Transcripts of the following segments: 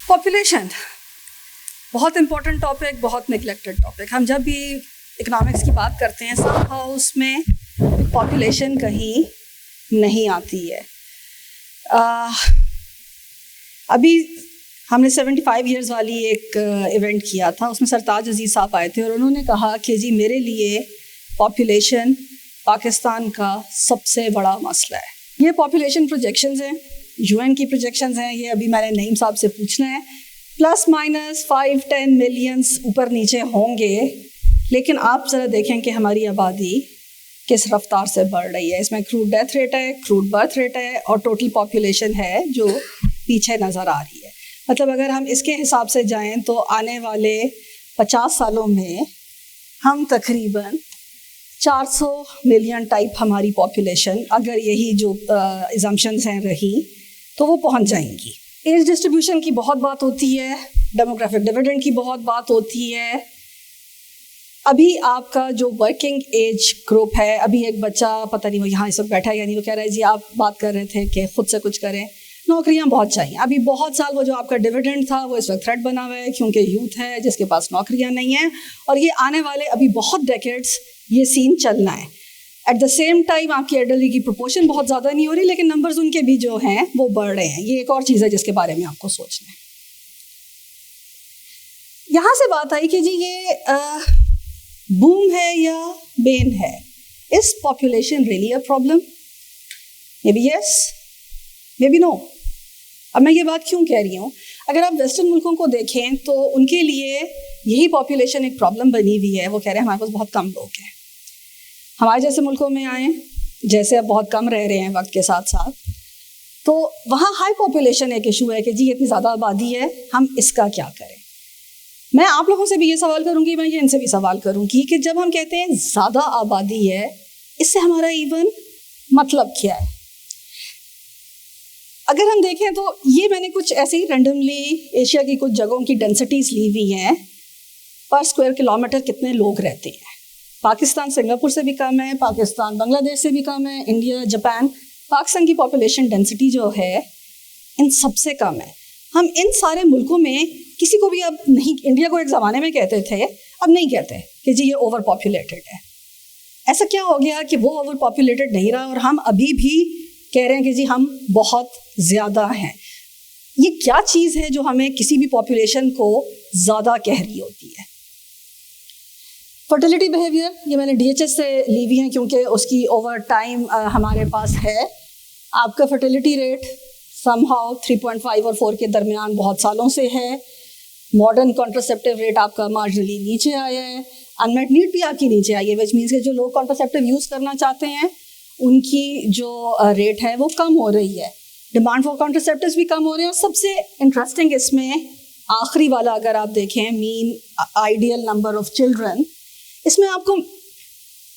Population बहुत important topic, बहुत neglected topic. हम जब भी इकोनॉमिक्स की बात करते हैं समहाउ उसमें पॉपुलेशन कहीं नहीं आती है। अभी हमने 75 इयर्स वाली एक इवेंट किया था, उसमें सरताज अजीज़ साहब आए थे और उन्होंने कहा कि जी मेरे लिए पॉपुलेशन पाकिस्तान का सबसे बड़ा मसला है। ये पॉपुलेशन प्रोजेक्शंस हैं, यूएन की प्रोजेक्शंस हैं, ये अभी मैंने नईम साहब से पूछना है। प्लस माइनस 5-10 मिलियंस ऊपर नीचे होंगे, लेकिन आप ज़रा देखें कि हमारी आबादी किस रफ्तार से बढ़ रही है। इसमें क्रूड डेथ रेट है, क्रूड बर्थ रेट है और टोटल पॉपुलेशन है जो पीछे नज़र आ रही है। मतलब अगर हम इसके हिसाब से जाएं तो आने वाले 50 सालों में हम तकरीबन 400 मिलियन टाइप हमारी पॉपुलेशन, अगर यही जो अजम्पशंस हैं रही, तो वो पहुंच जाएंगी। एज डिस्ट्रीब्यूशन की बहुत बात होती है, डेमोग्राफिक डिविडेंड की बहुत बात होती है। अभी आपका जो वर्किंग एज ग्रुप है, अभी एक बच्चा पता नहीं वो यहाँ इस वक्त बैठा है यानी वो कह रहा है जी आप बात कर रहे थे कि खुद से कुछ करें, नौकरियां बहुत चाहिए। अभी बहुत साल वो जो आपका डिविडेंड था वो इस वक्त थ्रेट बना हुआ है क्योंकि यूथ है जिसके पास नौकरियां नहीं हैं और ये आने वाले अभी बहुत डेकेड्स ये सीन चलना है। एट द सेम टाइम आपकी एल्डरली की प्रोपोर्शन बहुत ज़्यादा नहीं हो रही, लेकिन नंबर्स उनके भी जो हैं वो बढ़ रहे हैं। ये एक और चीज़ है जिसके बारे में आपको सोचना है। यहाँ से बात आई कि जी ये बूम है या बेन है, is population really a problem? Maybe yes, maybe no. अब मैं ये बात क्यों कह रही हूँ, अगर आप वेस्टर्न मुल्कों को देखें तो उनके लिए यही पॉपुलेशन एक प्रॉब्लम बनी हुई है। वो कह रहे हैं हमारे पास बहुत कम लोग हैं। हमारे जैसे मुल्कों में आए, जैसे अब बहुत कम रह रहे हैं वक्त के साथ साथ, तो वहाँ हाई पॉपुलेशन एक इशू है कि जी इतनी ज़्यादा आबादी है, हम इसका क्या करें। मैं आप लोगों से भी ये सवाल करूँगी, मैं ये इनसे भी सवाल करूँगी कि जब हम कहते हैं ज़्यादा आबादी है, इससे हमारा इवन मतलब क्या है। अगर हम देखें तो ये मैंने कुछ ऐसे ही रैंडमली एशिया की कुछ जगहों की डेंसिटीज़ ली हुई हैं, पर स्क्वायर किलोमीटर कितने लोग रहते हैं। पाकिस्तान सिंगापुर से भी कम है, पाकिस्तान बांग्लादेश से भी कम है, इंडिया जापान, पाकिस्तान की पॉपुलेशन डेंसिटी जो है इन सबसे कम है। हम इन सारे मुल्कों में किसी को भी अब नहीं, इंडिया को एक ज़माने में कहते थे, अब नहीं कहते कि जी ये ओवर पॉपुलेटेड है। ऐसा क्या हो गया कि वो ओवर पॉपुलेटेड नहीं रहा और हम अभी भी कह रहे हैं कि जी हम बहुत ज़्यादा हैं। ये क्या चीज़ है जो हमें किसी भी पॉपुलेशन को ज़्यादा कह रही होती है। फर्टिलिटी बिहेवियर, ये मैंने DHS से ली हुई है क्योंकि उसकी ओवर टाइम हमारे पास है। आपका फर्टिलिटी रेट समहाउ 3.5 और 4 के दरमियान बहुत सालों से है। मॉडर्न कॉन्ट्रासेप्टिव रेट आपका मार्जिनली नीचे आया है। अनमेट नीड भी आपकी नीचे आई है, विच मीन्स कि जो लोग कॉन्ट्रासेप्टिव यूज़ करना चाहते हैं उनकी जो रेट है वो कम हो रही है। डिमांड फॉर कॉन्ट्रासेप्टिव्स भी कम हो रहे हैं। और सबसे इंटरेस्टिंग इसमें आखिरी वाला अगर आप देखें, mean ideal number of children, इसमें आपको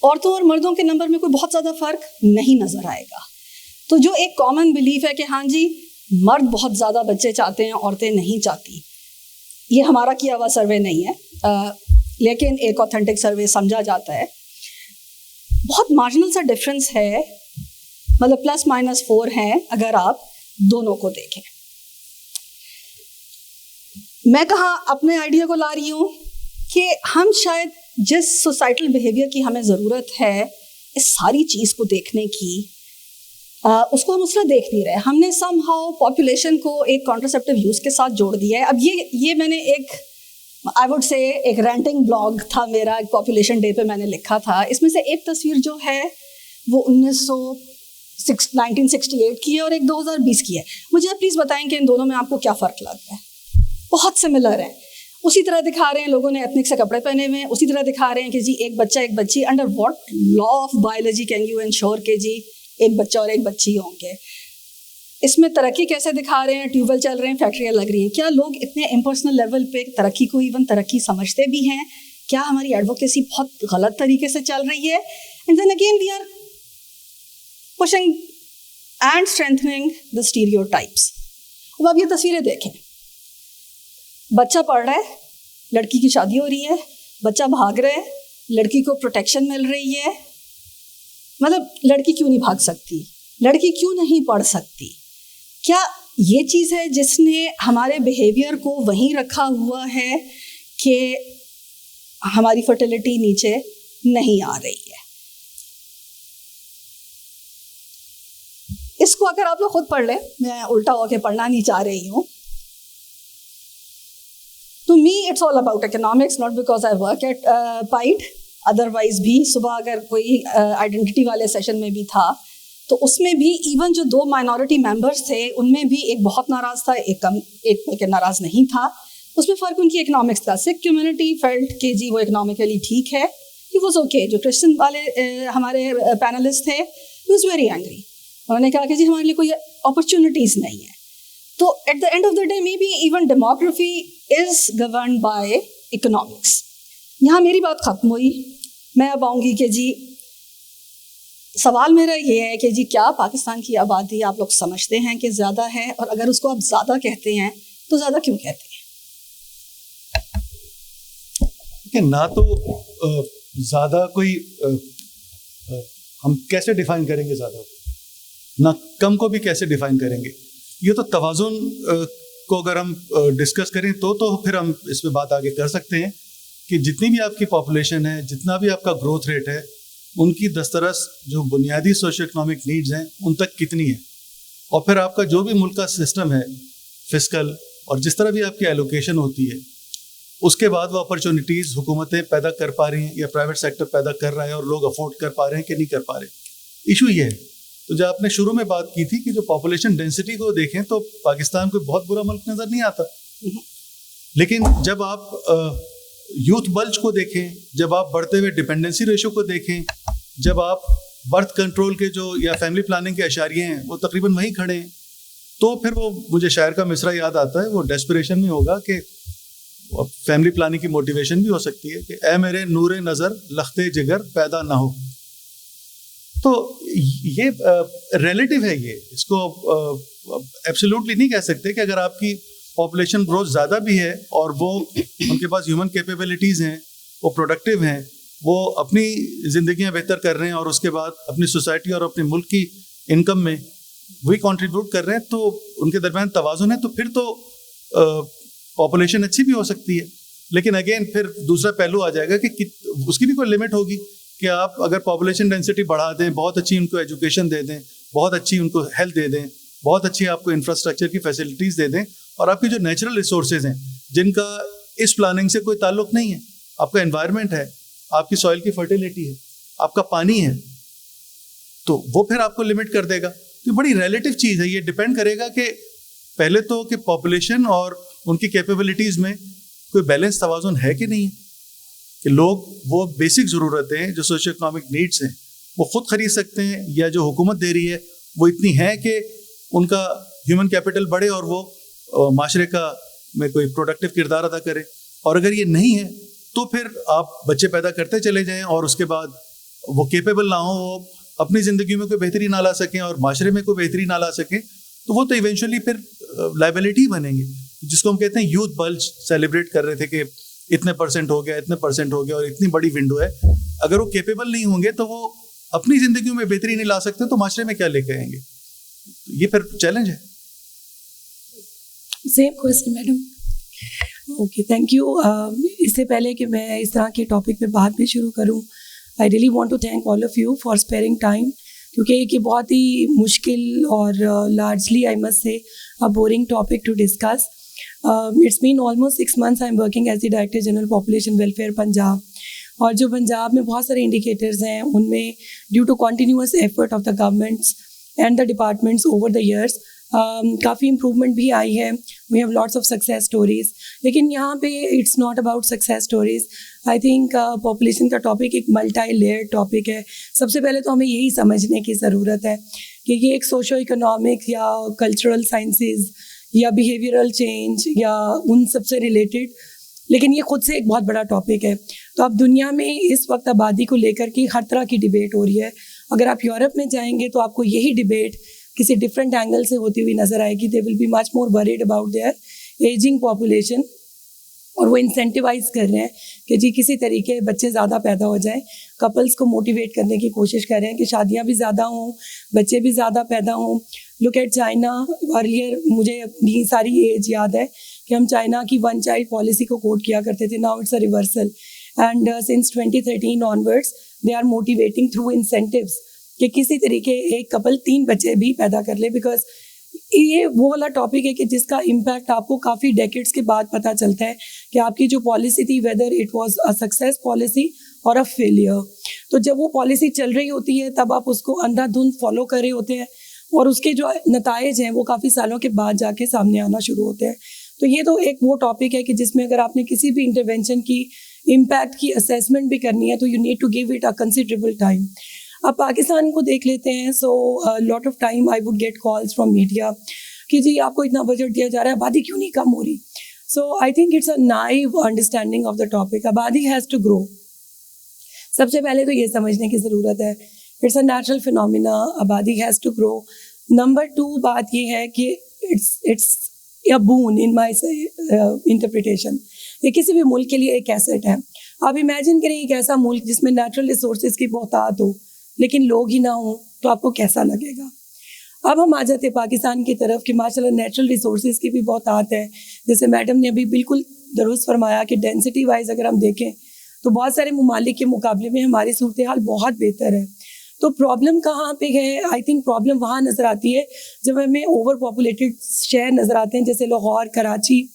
औरतों और मर्दों के नंबर में कोई बहुत ज़्यादा फ़र्क नहीं नज़र आएगा। तो जो एक कॉमन बिलीफ है कि हाँ जी मर्द बहुत ज़्यादा बच्चे चाहते हैं, औरतें नहीं चाहती, ये हमारा किया हुआ सर्वे नहीं है, लेकिन एक ऑथेंटिक सर्वे समझा जाता है। बहुत मार्जिनल सा डिफरेंस है, मतलब ±4 है अगर आप दोनों को देखें। मैं कहाँ अपने आइडिया को ला रही हूँ कि हम शायद जिस सोसाइटल बिहेवियर की हमें ज़रूरत है इस सारी चीज़ को देखने की, उसको हम उस तरह देख नहीं रहे। हमने समहाउ पॉपुलेशन को एक कॉन्ट्रासेप्टिव यूज़ के साथ जोड़ दिया है। अब ये मैंने एक आई वुड से एक रेंटिंग ब्लॉग था मेरा, एक पॉपुलेशन डे पे मैंने लिखा था। इसमें से एक तस्वीर जो है वो 1968 की है और एक 2020 की है। मुझे आप प्लीज़ बताएं कि इन दोनों में आपको क्या फ़र्क लगता है। बहुत सिमिलर है, उसी तरह दिखा रहे हैं, लोगों ने एथनिक से कपड़े पहने हुए हैं, उसी तरह दिखा रहे हैं कि जी एक बच्चा एक बच्ची। Under what law of biology can you ensure कि जी एक बच्चा और एक बच्ची होंगे। इसमें तरक्की कैसे दिखा रहे हैं, ट्यूबवेल चल रहे हैं, फैक्ट्रियाँ लग रही हैं। क्या लोग इतने इम्पर्सनल लेवल पे तरक्की को इवन तरक्की समझते भी हैं? क्या हमारी एडवोकेसी बहुत गलत तरीके से चल रही है? And then again we are pushing and strengthening the stereotypes. अब आप ये तस्वीरें देखें, बच्चा पढ़ रहा है, लड़की की शादी हो रही है, बच्चा भाग रहा है, लड़की को प्रोटेक्शन मिल रही है। मतलब लड़की क्यों नहीं भाग सकती, लड़की क्यों नहीं पढ़ सकती? क्या ये चीज़ है जिसने हमारे बिहेवियर को वहीं रखा हुआ है कि हमारी फर्टिलिटी नीचे नहीं आ रही है। इसको अगर आप लोग खुद पढ़ लें, मैं उल्टा होकर पढ़ना नहीं चाह रही हूँ। To me, it's all about economics, not because I work at PIDE. Otherwise भी सुबह अगर कोई आइडेंटिटी वाले सेशन में भी था तो उसमें भी इवन जो 2 माइनॉरिटी मेंबर्स थे उनमें भी एक बहुत नाराज़ था, एक नाराज़ नहीं था। उसमें फ़र्क उनकी इकोनॉमिक्स था। सिख कम्युनिटी फेल्ट कि जी वो इकोनॉमिकली ठीक है, ही वॉज ओके। जो क्रिश्चियन वाले हमारे पैनलिस्ट थे, ही वॉज वेरी एंग्री। उन्होंने कहा कि जी हमारे लिए कोई अपॉर्चुनिटीज़ नहीं है। तो at the end of the day may be even demography is govern by economics. यहाँ मेरी बात ख़त्म हुई। मैं अब आऊँगी कि जी सवाल मेरा ये है कि जी क्या पाकिस्तान की आबादी आप लोग समझते हैं कि ज़्यादा है, और अगर उसको आप ज़्यादा कहते हैं तो ज़्यादा क्यों कहते हैं? ना तो ज़्यादा कोई हम कैसे डिफ़ाइन करेंगे ज़्यादा, ना कम को भी कैसे डिफ़ाइन करेंगे। ये तो तवाज़ुन को अगर हम डिस्कस करें तो फिर हम इस पर बात आगे कर सकते हैं कि जितनी भी आपकी पॉपुलेशन है, जितना भी आपका ग्रोथ रेट है, उनकी दस्तरस जो बुनियादी सोशो इकोनॉमिक नीड्स हैं उन तक कितनी है, और फिर आपका जो भी मुल्क का सिस्टम है फिस्कल और जिस तरह भी आपकी एलोकेशन होती है, उसके बाद वो अपॉर्चुनिटीज़ हुकूमतें पैदा कर पा रही हैं या प्राइवेट सेक्टर पैदा कर रहा है और लोग अफोर्ड कर पा रहे हैं कि नहीं कर पा रहे। इशू ये है। तो जब आपने शुरू में बात की थी कि जो पॉपुलेशन डेंसिटी को देखें तो पाकिस्तान कोई बहुत बुरा मुल्क नज़र नहीं आता, लेकिन जब आप यूथ बल्ज को देखें, जब आप बढ़ते हुए डिपेंडेंसी रेशो को देखें, जब आप बर्थ कंट्रोल के जो या फैमिली प्लानिंग के इशारे हैं वो तकरीबन वहीं खड़े हैं, तो फिर वो मुझे शायर का मिसरा याद आता है, वो डेस्पिरेशन में होगा कि फैमिली प्लानिंग की मोटिवेशन भी हो सकती है कि ए मेरे नूरे नज़र लख्ते जिगर पैदा ना हो। तो ये रिलेटिव है, ये इसको एब्सोल्युटली नहीं कह सकते कि अगर आपकी पॉपुलेशन ग्रोथ ज़्यादा भी है और वो उनके पास ह्यूमन कैपेबिलिटीज़ हैं, वो प्रोडक्टिव हैं, वो अपनी ज़िंदगियाँ बेहतर कर रहे हैं और उसके बाद अपनी सोसाइटी और अपने मुल्क की इनकम में वही कंट्रीब्यूट कर रहे हैं, तो उनके दरमियान तवाज़ुन है, तो फिर तो पॉपुलेशन अच्छी भी हो सकती है। लेकिन अगेन फिर दूसरा पहलू आ जाएगा कि उसकी भी कोई लिमिट होगी कि आप अगर पॉपुलेशन डेंसिटी बढ़ा दें, बहुत अच्छी उनको एजुकेशन दे दें, बहुत अच्छी उनको हेल्थ दे दें, बहुत अच्छी आपको इंफ्रास्ट्रक्चर की फैसिलिटीज़ दे दें, और आपकी जो नेचुरल रिसोर्सेज हैं जिनका इस प्लानिंग से कोई ताल्लुक नहीं है, आपका एनवायरनमेंट है, आपकी सॉइल की फर्टिलिटी है, आपका पानी है, तो वो फिर आपको लिमिट कर देगा। तो बड़ी रिलेटिव चीज़ है। ये डिपेंड करेगा कि पहले तो कि पॉपुलेशन और उनकी कैपेबिलिटीज़ में कोई बैलेंस तवाज़ुन है कि नहीं है, कि लोग वो बेसिक ज़रूरतें जो सोशो इकोनॉमिक नीड्स हैं वो खुद खरीद सकते हैं, या जो हुकूमत दे रही है वो इतनी है कि उनका ह्यूमन कैपिटल बढ़े और वो माशरे का में कोई प्रोडक्टिव किरदार अदा करे। और अगर ये नहीं है तो फिर आप बच्चे पैदा करते चले जाएं और उसके बाद वो केपेबल ना हो, वो अपनी ज़िंदगी में कोई बेहतरी ना ला सकें और माशरे में कोई बेहतरी ना ला सकें, तो वो तो इवेंचुअली फिर लाइबिलिटी बनेंगे, जिसको हम कहते हैं यूथ बल्ज। सेलिब्रेट कर रहे थे कि इतने परसेंट हो गया, इतने परसेंट हो गया और इतनी बड़ी विंडो है। अगर वो केपेबल नहीं होंगे तो वो अपनी ज़िंदगी में बेहतरी नहीं ला सकते, तो माशरे में क्या लेके आएंगे? ये फिर चैलेंज है। Same question madam. Okay, thank you. इससे पहले कि मैं इस तरह के टॉपिक पे बात भी शुरू करूं, I really want to thank all of you for sparing time, क्योंकि ये बहुत ही मुश्किल और largely I must say a boring topic to discuss. It's been almost 6 months I am working as the director general population welfare Punjab, और जो पंजाब में बहुत सारे इंडिकेटर्स हैं उनमें due to continuous effort of the governments and the departments over the years काफ़ी improvement भी आई है। We have lots of success stories, लेकिन यहाँ पे it's not about success stories. I think population का टॉपिक एक मल्टी लेयर टॉपिक है। सबसे पहले तो हमें यही समझने की ज़रूरत है कि ये एक सोशो इकोनॉमिक या कल्चरल साइंसेज या बिहेवियरल चेंज या उन सबसे रिलेटेड, लेकिन ये खुद से एक बहुत बड़ा टॉपिक है। तो अब दुनिया में इस वक्त आबादी को लेकर के हर तरह की डिबेट हो रही है। अगर आप यूरोप में जाएंगे तो आपको यही डिबेट किसी डिफरेंट एंगल से होती हुई नज़र आएगी। They will be much more worried about their ageing population, और वो इंसेंटिवाइज कर रहे हैं कि जी किसी तरीके बच्चे ज़्यादा पैदा हो जाएं। कपल्स को मोटिवेट करने की कोशिश कर रहे हैं कि शादियां भी ज़्यादा हों, बच्चे भी ज़्यादा पैदा हों। लुक एट चाइना, अर्लियर मुझे अपनी सारी एज याद है कि हम चाइना की वन चाइल्ड पॉलिसी को कोट किया करते थे. Now it's a reversal and since 2013 onwards they are motivating through incentives कि किसी तरीके एक कपल 3 बच्चे भी पैदा कर ले, बिकॉज ये वो वाला टॉपिक है कि जिसका इम्पैक्ट आपको काफ़ी डेकेड्स के बाद पता चलता है कि आपकी जो पॉलिसी थी whether it was a success policy और अ फेलियर. तो जब वो पॉलिसी चल रही होती है तब आप उसको अंधाधुंध फॉलो कर रहे होते हैं और उसके जो नताइज हैं वो काफ़ी सालों के बाद जाके सामने आना शुरू होते हैं. तो ये तो एक वो टॉपिक है कि जिसमें अगर आपने किसी भी इंटरवेंशन की इम्पैक्ट की असेसमेंट भी करनी है तो you need to give it a considerable time. अब पाकिस्तान को देख लेते हैं. So lot of time I would get calls from media कि जी आपको इतना बजट दिया जा रहा है, आबादी क्यों नहीं कम हो रही. So I think it's a naive understanding of the topic. आबादी हैज़ टू ग्रो. सबसे पहले तो ये समझने की ज़रूरत है इट्स अ नेचुरल फिनोमिना, आबादी हैज़ टू ग्रो. नंबर 2 बात ये है कि it's a boon in my interpretation. ये किसी भी मुल्क के लिए एक एसेट है. आप इमेजिन करें एक ऐसा मुल्क जिसमें नेचुरल रिसोर्सेज की बहुतात हो लेकिन लोग ही ना हो, तो आपको कैसा लगेगा. अब हम आ जाते हैं पाकिस्तान की तरफ कि माशाल्लाह नेचुरल रिसोर्सेज की भी बहुतात है. जैसे मैडम ने अभी बिल्कुल दुरुस्त फरमाया कि डेंसिटी वाइज अगर हम देखें तो बहुत सारे ममालिक के मुकाबले में हमारी सूरत हाल बहुत बेहतर है. तो प्रॉब्लम कहाँ पे है? आई थिंक प्रॉब्लम वहाँ नज़र आती है जब हमें ओवर पॉपुलेटेड शहर नज़र आते हैं जैसे Lahore, Karachi,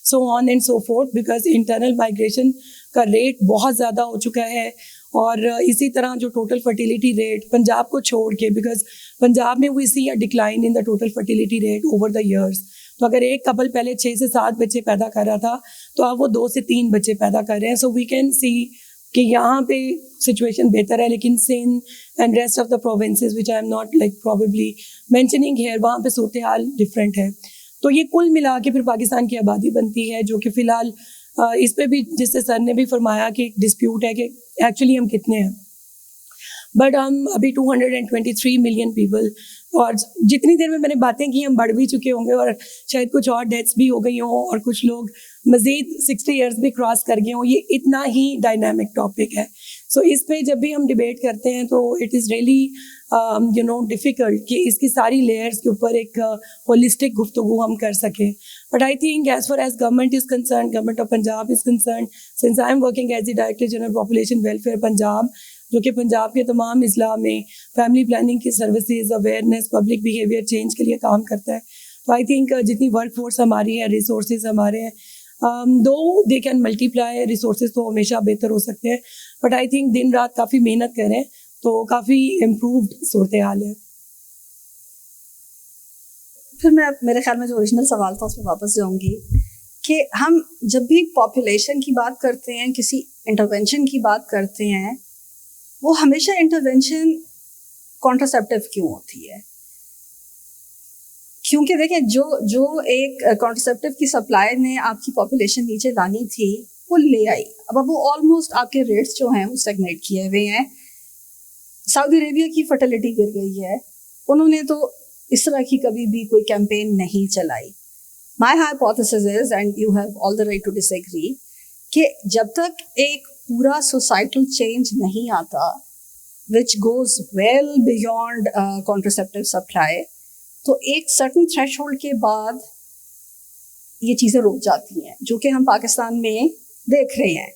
so on and so fourth, because internal migration का रेट बहुत ज़्यादा हो चुका है. और इसी तरह जो टोटल फर्टिलिटी रेट पंजाब को छोड़ के, बिकॉज पंजाब में we see a decline in the total fertility rate over the years. तो अगर एक कपल पहले 6 से 7 बच्चे पैदा कर रहा था तो अब वो 2 से 3 बच्चे पैदा कर रहे हैं. सो वी कैन सी कि यहाँ पे सिचुएशन बेहतर है, लेकिन Sindh and rest of the provinces which I am not like probably mentioning here, वहाँ पे सूरत हाल डिफरेंट है. तो ये कुल मिला के फिर पाकिस्तान की आबादी बनती है जो कि फ़िलहाल इस पे भी जिससे सर ने भी फरमाया कि एक डिस्प्यूट है कि एक्चुअली हम कितने हैं. बट हम अभी 223 मिलियन पीपल, और जितनी देर में मैंने बातें की हम बढ़ भी चुके होंगे और शायद कुछ और डेथ्स भी हो गई हों और कुछ लोग मज़ीद 60 ईयर्स भी क्रॉस कर गए हों. ये इतना ही डायनामिक टॉपिक है. सो इस पे जब भी हम डिबेट करते हैं तो इट इज़ रियली डिफ़िकल्ट कि इसकी सारी लेयर्स के ऊपर एक होलिस्टिक गुफ्तगू हम कर सकें. But I think as far as government is concern, government of Punjab is concern, since I am working as the director general population welfare Punjab, जो कि पंजाब के तमाम अजला में फैमिली प्लानिंग की services, awareness, public behaviour change के लिए काम करता है. तो आई थिंक जितनी वर्क फोर्स हमारी है, रिसोर्सेज हमारे हैं, दो दे कैन मल्टीप्लाई, रिसोर्सेज तो हमेशा बेहतर हो सकते हैं, बट आई थिंक दिन रात काफ़ी मेहनत करें तो काफ़ी इम्प्रूव्ड सूरत हाल है. फिर मैं मेरे ख्याल में जो ओरिजिनल सवाल था उस पर वापस जाऊंगी कि हम जब भी पॉपुलेशन की बात करते हैं, किसी इंटरवेंशन की बात करते हैं, वो हमेशा इंटरवेंशन कॉन्ट्रासेप्टिव क्यों होती है? क्योंकि देखिए जो एक कॉन्ट्रासेप्टिव की सप्लाई ने आपकी पॉपुलेशन नीचे लानी थी वो ले आई. अब वो ऑलमोस्ट आपके रेट्स जो हैं वो स्टैग्नेट किए हुए हैं. सऊदी अरेबिया की फर्टिलिटी गिर गई है, उन्होंने तो इस तरह की कभी भी कोई कैंपेन नहीं चलाई. My hypothesis is, and you have all the right to disagree, कि जब तक एक पूरा सोसाइटल चेंज नहीं आता which goes well beyond contraceptive supply, तो एक सर्टन थ्रेशहोल्ड के बाद ये चीज़ें रुक जाती हैं, जो कि हम पाकिस्तान में देख रहे हैं.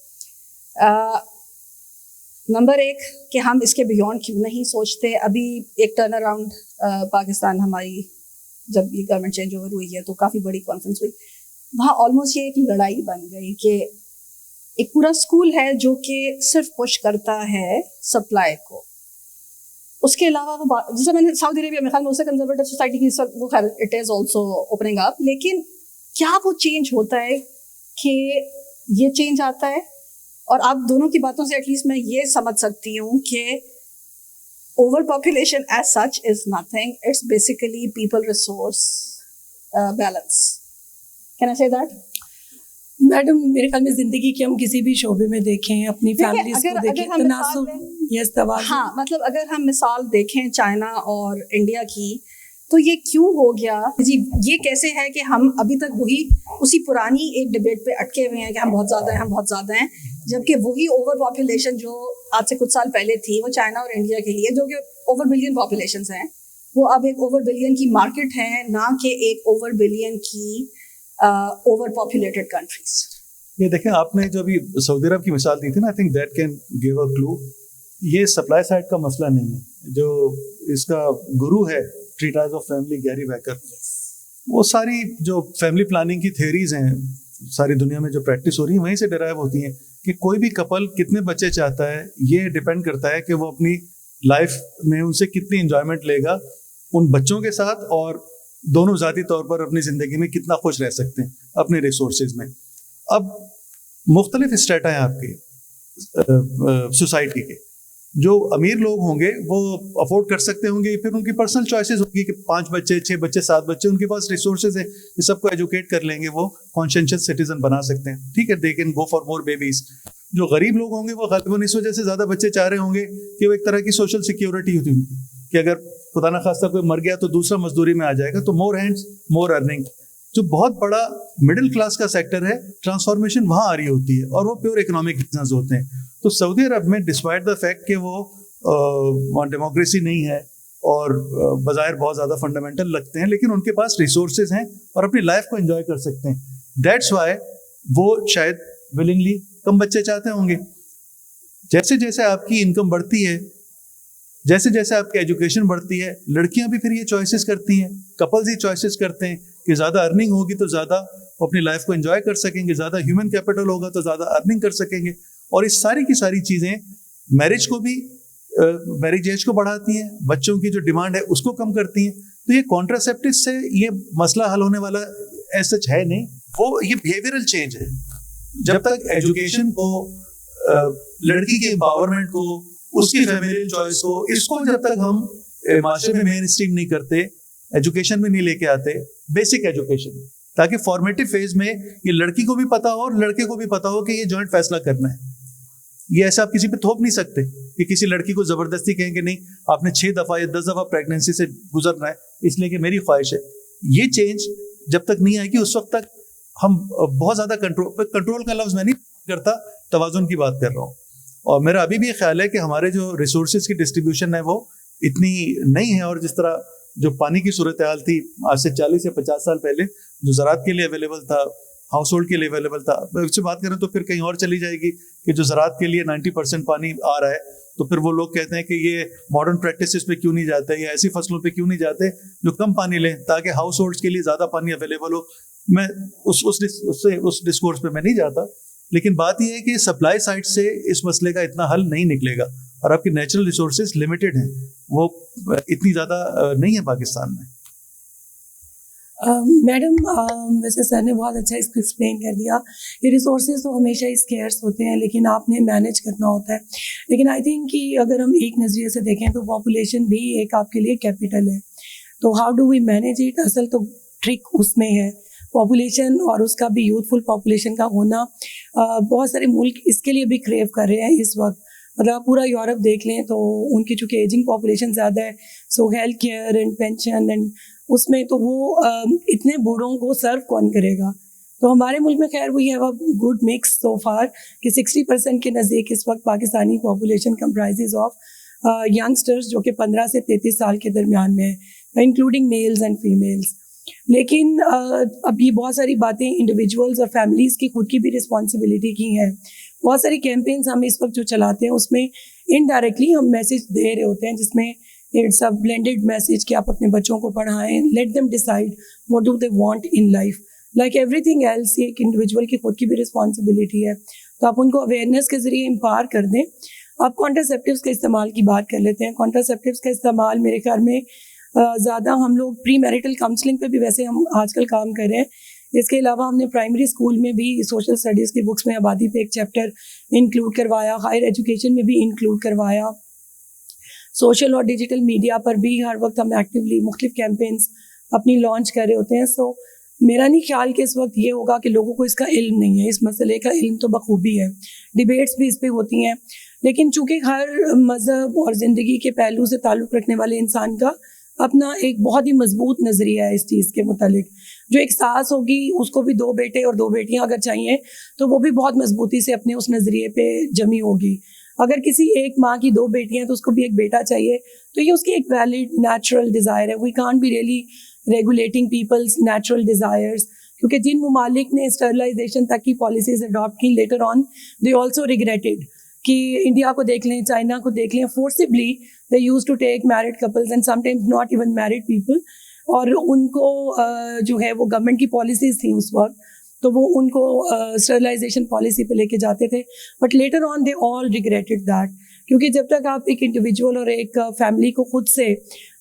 नंबर 1 कि हम इसके बियॉन्ड क्यों नहीं सोचते. अभी एक टर्न अराउंड पाकिस्तान, हमारी जब ये गवर्नमेंट चेंज ओवर हुई है तो काफ़ी बड़ी कॉन्फ्रेंस हुई, वहाँ ऑलमोस्ट ये एक लड़ाई बन गई कि एक पूरा स्कूल है जो कि सिर्फ पुश करता है सप्लाई को. उसके अलावा वो जैसे मैंने सऊदी अरेबिया में ख्याल में उससे कंजर्वेटिव सोसाइटी की वो खैर it is also opening up, लेकिन क्या वो चेंज होता है कि ये चेंज आता है? और आप दोनों की बातों से एटलीस्ट मैं ये समझ सकती हूँ कि over population as such is nothing, it's basically people resource balance. Can I say that? Madam मेरे ख्याल में ज़िंदगी के हम किसी भी शोबे में देखें, अपनी फैमिलीज को देखें, तनासुब, यस तवाज़ुन. हाँ, मतलब अगर हम मिसाल देखें चाइना और इंडिया की, तो ये क्यों हो गया जी? ये कैसे है कि हम अभी तक वही उसी पुरानी एक डिबेट पे अटके हुए हैं कि हम बहुत ज़्यादा हैं, हम बहुत ज़्यादा हैं, जबकि वही ओवर पॉपुलेशन जो आज से कुछ साल पहले थी वो चाइना और इंडिया के लिए, जो कि ओवर बिलियन पॉपुलेशन हैं, वो अब एक ओवर बिलियन की मार्केट है, ना कि एक ओवर बिलियन की ओवर पॉपुलेटेड कंट्रीज। ये देखें, आपने जो अभी सऊदी अरब की मिसाल दी थी ना, I think that can give a clue. ये सप्लाई साइड का मसला नहीं है। जो इसका गुरु है treatise of family, Gary Becker, वो सारी जो फैमिली प्लानिंग की थ्योरीज हैं सारी दुनिया में जो प्रैक्टिस हो रही है वहीं से डिराइव होती हैं कि कोई भी कपल कितने बच्चे चाहता है ये डिपेंड करता है कि वो अपनी लाइफ में उनसे कितनी इंजॉयमेंट लेगा उन बच्चों के साथ, और दोनों ज़ाती तौर पर अपनी ज़िंदगी में कितना खुश रह सकते हैं अपने रिसोर्सेज में। अब मुख्तलिफ स्टेटा हैं आपके सोसाइटी के। जो अमीर लोग होंगे वो अफोर्ड कर सकते होंगे, फिर उनकी पर्सनल चॉइसेस होगी कि 5 बच्चे, 6 बच्चे, 7 बच्चे, उनके पास रिसोर्सेज है, ये सबको एजुकेट कर लेंगे, वो कॉन्शियस सिटीजन बना सकते हैं, ठीक है, they can go for more babies. जो गरीब लोग होंगे वो गरीबन इस वजह से ज़्यादा बच्चे चाह रहे होंगे कि वो एक तरह की सोशल सिक्योरिटी होती है उनकी, कि अगर खुदा ना खास्ता कोई मर गया तो दूसरा मजदूरी में आ जाएगा, तो मोर हैंड्स मोर अर्निंग। जो बहुत बड़ा मिडिल क्लास का सेक्टर है, ट्रांसफॉर्मेशन वहाँ आ रही होती है, और वो प्योर इकोनॉमिक रीजंस होते हैं। तो सऊदी अरब में डिस्पाइट द फैक्ट कि वो डेमोक्रेसी नहीं है और बज़ाहिर बहुत ज़्यादा फंडामेंटल लगते हैं, लेकिन उनके पास रिसोर्सेज हैं और अपनी लाइफ को एंजॉय कर सकते हैं। दैट्स वाई वो शायद विलिंगली कम बच्चे चाहते होंगे। जैसे जैसे आपकी इनकम बढ़ती है, जैसे जैसे आपकी एजुकेशन बढ़ती है, लड़कियां भी फिर ये चॉइसेस करती हैं, कपल्स ही चॉइसेस करते हैं कि ज़्यादा अर्निंग होगी तो ज़्यादा अपनी लाइफ को एंजॉय कर सकेंगे, ज़्यादा ह्यूमन कैपिटल होगा तो ज़्यादा अर्निंग कर सकेंगे। और इस सारी की सारी चीज़ें मैरिज को भी, मैरिज एज को बढ़ाती हैं, बच्चों की जो डिमांड है उसको कम करती हैं। तो ये कॉन्ट्रासेप्टिव से ये मसला हल होने वाला ऐसा सच है नहीं, वो ये बिहेवियरल चेंज है। जब तक एजुकेशन को, लड़की के एम्पावरमेंट को, उसकी फैमिली चॉइस को, इसको जब तक हम माशरे में मेन स्ट्रीम नहीं करते, एजुकेशन में नहीं लेके आते, बेसिक एजुकेशन, ताकि फॉर्मेटिव फेज में ये लड़की को भी पता हो और लड़के को भी पता हो कि ये जॉइंट फैसला करना है। ये ऐसा आप किसी पे थोप नहीं सकते कि किसी लड़की को जबरदस्ती कहेंगे नहीं आपने 6 दफा या 10 दफा प्रेगनेंसी से गुजरना है इसलिए कि मेरी ख्वाहिश है। ये चेंज जब तक नहीं आएगी उस वक्त तक हम बहुत ज्यादा कंट्रोल का लफ्ज मैं नहीं करता, तवाजुन की बात कर रहा हूँ। और मेरा अभी भी ख्याल है कि हमारे जो रिसोर्सेज की डिस्ट्रीब्यूशन है वो इतनी नहीं है, और जिस तरह जो पानी की सूरत हाल थी आज से 40 या 50 साल पहले, जो ज़राअत के लिए अवेलेबल था, हाउस होल्ड के लिए अवेलेबल था, उससे बात करें तो फिर कहीं और चली जाएगी कि जो ज़राअत के लिए 90% पानी आ रहा है, तो फिर वो लोग कहते हैं कि ये मॉडर्न प्रैक्टिसेस पे क्यों नहीं जाते, या ऐसी फसलों पे क्यों नहीं जाते जो कम पानी लें ताकि हाउस होल्ड्स के लिए ज़्यादा पानी अवेलेबल हो। मैं उस डिस्कोर्स पे मैं नहीं जाता, लेकिन बात यह है कि सप्लाई साइड से इस मसले का इतना हल नहीं निकलेगा, और आपकी नेचुरल रिसोर्सेज लिमिटेड हैं, वो इतनी ज़्यादा नहीं है पाकिस्तान में। मैडम वैसे सर ने बहुत अच्छा इसको एक्सप्लेन कर दिया कि रिसोर्सेज तो हमेशा ही स्केर्स होते हैं, लेकिन आपने मैनेज करना होता है। लेकिन आई थिंक कि अगर हम एक नज़रिए से देखें तो पॉपुलेशन भी एक आपके लिए कैपिटल है, तो how do we manage it, असल तो ट्रिक उसमें है पॉपुलेशन, और उसका भी यूथफुल पॉपुलेशन का होना। बहुत सारे मुल्क इसके लिए भी क्रेव कर रहे हैं इस वक्त, मतलब पूरा यूरोप देख लें तो उनकी चूँकि एजिंग पॉपुलेशन ज़्यादा है, सो health care and pension and उसमें तो वो इतने बूढ़ों को सर्व कौन करेगा। तो हमारे मुल्क में खैर we have a good mix so far कि 60% के नज़दीक इस वक्त Pakistani population comprises of youngsters जो कि 15 से 33 साल के दरमियान में है, इंक्लूडिंग मेल्स एंड फीमेल्स। लेकिन अब ये बहुत सारी बातें इंडिविजुअल्स और फैमिलीज़ की खुद की भी रिस्पॉन्सिबिलिटी की हैं। बहुत सारी कैंपेन्स हम इस वक्त जो चलाते हैं उसमें इनडायरेक्टली हम मैसेज दे रहे होते हैं, जिसमें इट्स अ ब्लेंडेड मैसेज कि आप अपने बच्चों को पढ़ाएं, let them decide what do they want in life, like everything else. ये एक इंडिविजुअल की खुद की भी रिस्पॉन्सिबिलिटी है, तो आप उनको अवेयरनेस के ज़रिए एम्पावर कर दें। आप कॉन्ट्रासेप्टिव्स के इस्तेमाल की बात कर लेते हैं। कॉन्ट्रासेप्टिव्स का इस्तेमाल मेरे ख्याल में ज़्यादा हम लोग प्री मैरिटल काउंसलिंग पे भी वैसे हम आजकल काम कर रहे हैं। इसके अलावा हमने प्राइमरी स्कूल में भी सोशल स्टडीज़ की बुक्स में आबादी पे एक चैप्टर इंक्लूड करवाया, हायर एजुकेशन में भी इंक्लूड करवाया, सोशल और डिजिटल मीडिया पर भी हर वक्त हम एक्टिवली मुख्तलिफ कैंपेन्स अपनी लॉन्च कर रहे होते हैं। सो मेरा नहीं ख्याल कि इस वक्त ये होगा कि लोगों को इसका इल्म नहीं है, इस मसले का इल्म तो बखूबी है, डिबेट्स भी इस पर होती हैं, लेकिन चूँकि हर मज़हब और ज़िंदगी के पहलू से ताल्लुक़ रखने वाले इंसान का अपना एक बहुत ही मजबूत नज़रिया है इस चीज़ के मुतालिक। जो एक सास होगी उसको भी 2 बेटे और 2 बेटियां अगर चाहिए तो वो भी बहुत मजबूती से अपने उस नज़रिए पे जमी होगी। अगर किसी एक माँ की 2 बेटियां हैं तो उसको भी एक बेटा चाहिए, तो ये उसकी एक वैलिड नेचुरल डिज़ायर है. We can't be really regulating people's natural desires, क्योंकि जिन ममालिक ने स्टरलाइजेशन तक की पॉलिसीज अडॉप्ट की, later on they also regretted. कि इंडिया को देख लें, चाइना को देख लें, forcibly they used to take married couples and sometimes not even married people, और उनको जो है वो गवर्नमेंट की पॉलिसीज थी उस वक्त, तो वो उनको स्टरलाइजेशन पॉलिसी पे लेके जाते थे. But later on they all regretted that, क्योंकि जब तक आप एक इंडिविजुअल और एक फैमिली को खुद से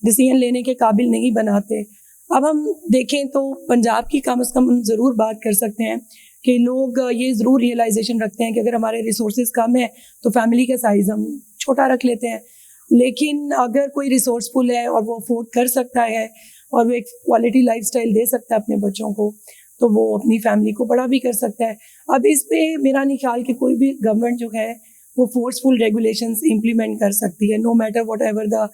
डिसीजन लेने के काबिल नहीं बनाते. अब हम देखें तो पंजाब की कम से कम हम ज़रूर बात कर सकते हैं कि लोग ये ज़रूर रियलाइजेशन रखते हैं कि अगर हमारे रिसोर्सेज कम है तो फैमिली का साइज़ हम छोटा रख लेते हैं. लेकिन अगर कोई रिसोर्सफुल है और वो अफोर्ड कर सकता है और वो एक क्वालिटी लाइफस्टाइल दे सकता है अपने बच्चों को, तो वो अपनी फैमिली को बड़ा भी कर सकता है. अब इस पे मेरा नहीं ख्याल कि कोई भी गवर्नमेंट जो है वो फोर्सफुल रेगुलेशंस इम्प्लीमेंट कर सकती है, no matter whatever the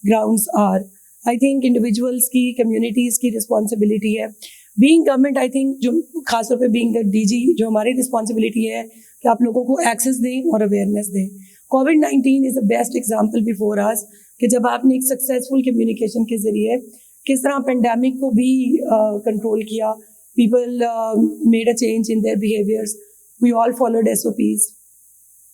grounds are. I think individuals की, कम्युनिटीज़ की रिस्पॉन्सिबिलिटी है. बीइंग गवर्नमेंट, आई थिंक जो खासतौर पे बीइंग द डीजी, जो हमारी रिस्पॉन्सिबिलिटी है कि आप लोगों को एक्सेस दें और अवेयरनेस दें. कोविड-19 is the best example before us कि जब आपने एक सक्सेसफुल कम्युनिकेशन के ज़रिए किस तरह पेंडेमिक को भी कंट्रोल किया. People made a change in their behaviours. We all followed SOPs.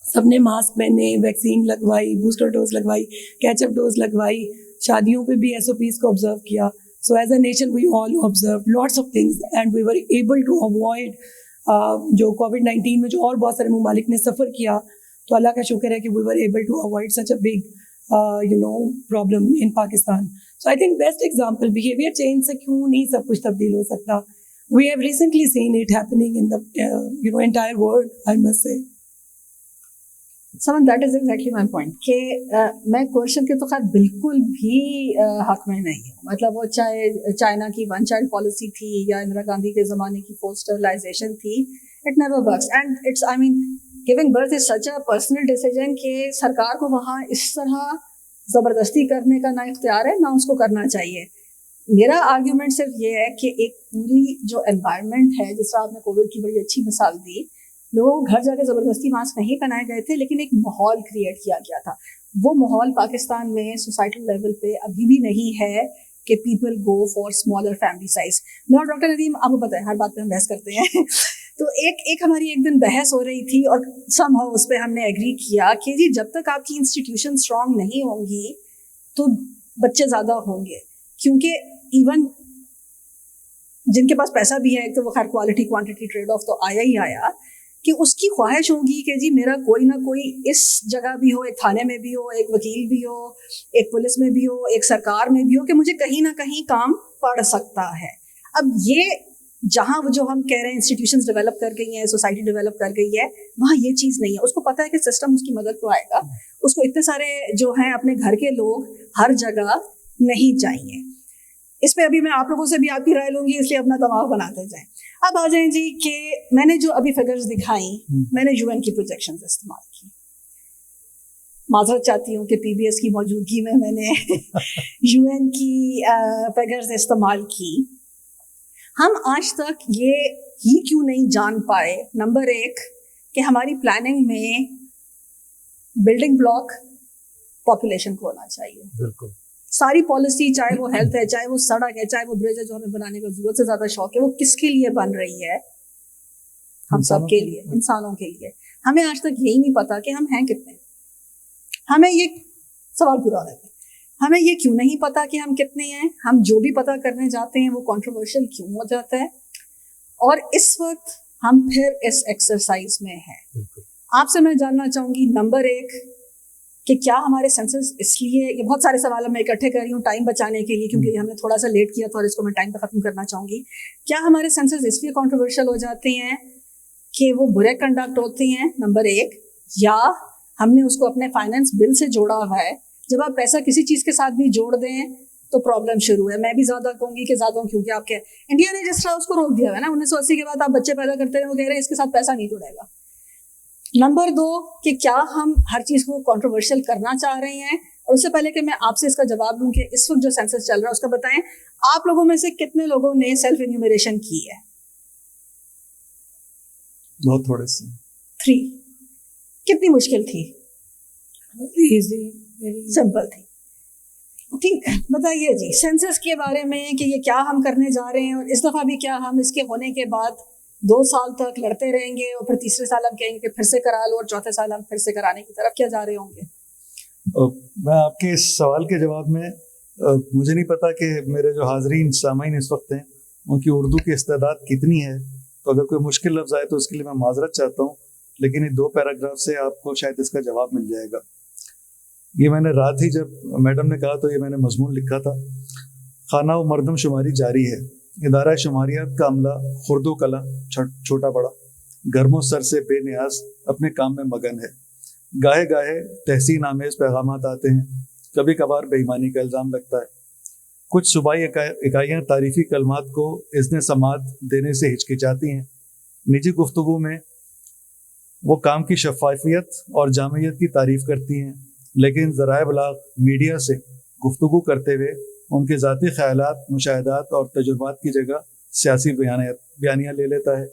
सबने मास्क पहने, वैक्सीन लगवाई, बूस्टर डोज लगवाई, कैचअप डोज लगवाई, शादियों पे भी SOPs को ऑब्जर्व किया. So as a nation, we all observed lots of things and we were able to avoid जो COVID-19 में जो और बहुत सारे ममालिक ने सफ़र किया, तो अल्लाह का शुक्र है कि we were able to avoid such a big problem in Pakistan. So I think best example, behavior change से क्यों नहीं सब कुछ तब्दील हो सकता. We have recently seen it happening in the entire world, I must say. Summon that is exactly my point कि मैं कोर्शन के तो खैर बिल्कुल भी हक में नहीं हूँ. मतलब वो चाहे चाइना की 1 चाइल्ड पॉलिसी थी या इंदिरा गांधी के ज़माने की फोर्स्ड स्टरलाइजेशन थी, it never works. And it's, I mean, giving birth is such a personal decision कि सरकार को वहाँ इस तरह ज़बरदस्ती करने का ना इख्तियार है ना उसको करना चाहिए. मेरा आर्ग्यूमेंट सिर्फ ये है कि एक पूरी जो एनवायरनमेंट है, जिस तरह आपने कोविड की बड़ी अच्छी मिसाल दी, लोगों को घर जाके ज़बरदस्ती मास्क नहीं पहनाए गए थे, लेकिन एक माहौल क्रिएट किया गया था. वो माहौल पाकिस्तान में सोसाइटल लेवल पे अभी भी नहीं है कि people go for smaller family size. मैं और डॉक्टर नदीम, आपको पता है हर बात पे हम बहस करते हैं. तो एक हमारी एक दिन बहस हो रही थी और समहाउ उस पर हमने एग्री किया कि जी जब तक आपकी इंस्टीट्यूशन स्ट्रांग नहीं होंगी तो बच्चे ज़्यादा होंगे. क्योंकि इवन जिनके पास पैसा भी है, एक तो वो खैर क्वालिटी क्वांटिटी ट्रेड ऑफ तो आया ही आया, कि उसकी ख्वाहिश होगी कि जी मेरा कोई ना कोई इस जगह भी हो, एक थाने में भी हो, एक वकील भी हो, एक पुलिस में भी हो, एक सरकार में भी हो, कि मुझे कहीं ना कहीं काम पड़ सकता है. अब ये जहाँ जो हम कह रहे हैं इंस्टीट्यूशंस डेवलप कर गई हैं, सोसाइटी डेवलप कर गई है, वहाँ ये चीज़ नहीं है. उसको पता है कि सिस्टम उसकी मदद को आएगा. उसको इतने सारे जो हैं अपने घर के लोग हर जगह नहीं चाहिए. इस पे अभी मैं आप लोगों से भी आपकी राय लूँगी, इसलिए अपना दिमाग बनाते जाएं. अब आ जाएं जी कि मैंने जो अभी फिगर्स दिखाई, मैंने UN की प्रोजेक्शंस इस्तेमाल की. माजरत चाहती हूँ कि PBS की मौजूदगी में मैंने UN की फिगर्स इस्तेमाल की. हम आज तक ये ही क्यों नहीं जान पाए, नंबर 1, कि हमारी प्लानिंग में बिल्डिंग ब्लॉक पॉपुलेशन को होना चाहिए. बिल्कुल. सारी पॉलिसी, चाहे वो हेल्थ है, चाहे वो सड़क है, चाहे वो ब्रिज है जो हमें बनाने का जरूरत से ज़्यादा शौक है, वो किसके लिए बन रही है? हम सब के लिए, इंसानों के लिए. हमें आज तक यही नहीं पता कि हम हैं कितने. हमें ये सवाल पूरा रहता है, हमें ये क्यों नहीं पता कि हम कितने हैं. हम जो भी पता करने जाते हैं वो कंट्रोवर्शियल क्यों हो जाता है. और इस वक्त हम फिर इस एक्सरसाइज में हैं. आपसे मैं जानना चाहूँगी, नंबर 1, कि क्या हमारे सेंसस इसलिए, ये बहुत सारे सवाल मैं इकट्ठे कर रही हूँ टाइम बचाने के लिए, क्योंकि हमने थोड़ा सा लेट किया था और इसको मैं टाइम पे ख़त्म करना चाहूँगी. क्या हमारे सेंसस इसलिए कंट्रोवर्शियल हो जाते हैं कि वो बुरे कंडक्ट होते हैं, नंबर 1, या हमने उसको अपने फाइनेंस बिल से जोड़ा हुआ है. जब आप पैसा किसी चीज़ के साथ भी जोड़ दें तो प्रॉब्लम शुरू है. मैं भी ज़्यादा कहूँगी कि ज़्यादा, क्योंकि आपके इंडिया ने जिस तरह उसको रोक दिया है ना, 1980 के बाद आप बच्चे पैदा करते हैं, वो कह रहे हैं इसके साथ पैसा नहीं जुड़ेगा. नंबर 2, कि क्या हम हर चीज़ को कंट्रोवर्शियल करना चाह रहे हैं. और उससे पहले कि मैं आपसे इसका जवाब दूं कि इस वक्त जो सेंसस चल रहा है उसका बताएं, आप लोगों में से कितने लोगों ने सेल्फ इन्यूमरेशन की है? बहुत थोड़े से. 3. कितनी मुश्किल थी? इजी, वेरी सिंपल थी। ठीक, बताइए जी सेंसस के बारे में कि ये क्या हम करने जा रहे हैं, और इस दफ़ा भी क्या हम इसके होने के बाद 2 साल तक लड़ते रहेंगे और फिर तीसरे साल हम कहेंगे कि फिर से करा लो, और चौथे साल हम फिर से कराने की तरफ क्या जा रहे होंगे? मैं आपके इस सवाल के जवाब में मुझे नहीं पता कि मेरे जो हाज़रीन सामाईन इस वक्त हैं उनकी उर्दू की इस्तेदाद कितनी है, तो अगर कोई मुश्किल लफ्ज़ आए तो उसके लिए मैं माजरत चाहता हूँ, लेकिन ये 2 पैराग्राफ से आपको शायद इसका जवाब मिल जाएगा। ये मैंने रात ही जब मैडम ने कहा तो ये मैंने मजमून लिखा था। खाना व मरदम शुमारी जारी है, इदारा शुमारियात का अमला खुर्दो कला छोटा बड़ा गर्मों सर से बेनियाज अपने काम में मगन है। गाहे गाहे तहसीन आमेज पैगामात आते हैं, कभी कभार बेईमानी का इल्ज़ाम लगता है। कुछ सूबाई इकाइयाँ तारीफ़ी कलमात को इज़्न समात देने से हिचकिचाती हैं। निजी गुफ्तगू में वो काम की शफ़ाफियत और जामियत की तारीफ़ करती हैं, लेकिन ज़राए बलाग मीडिया से गुफ्तगू करते हुए उनके ज़ाती ख़यालात, मुशाहिदात और तजुर्बात की जगह सियासी बयानियाँ ले लेता है,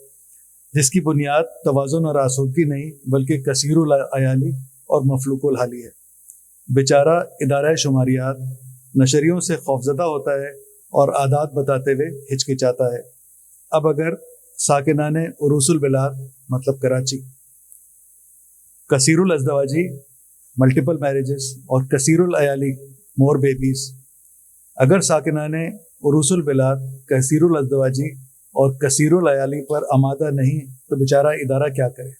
जिसकी बुनियाद तवाज़ुन और आसूदगी नहीं बल्कि कसीरुल अयाली और मफलूकुल हाली है। बेचारा इदारा शुमारियात नशरियों से खौफजदा होता है और आदात बताते हुए हिचकिचाता है। अब अगर साकिनाने उरूसुल बिलाद मतलब कराची, कसीरुल अज़दवाजी मल्टीपल मैरिजेस और कसीरुल अयाली मोर बेबीज, अगर साकिनाने उरूसुल बिलाद कसीरुल अज़दवाजी और कसीरुल अयाली पर आमादा नहीं तो बेचारा इदारा क्या करे।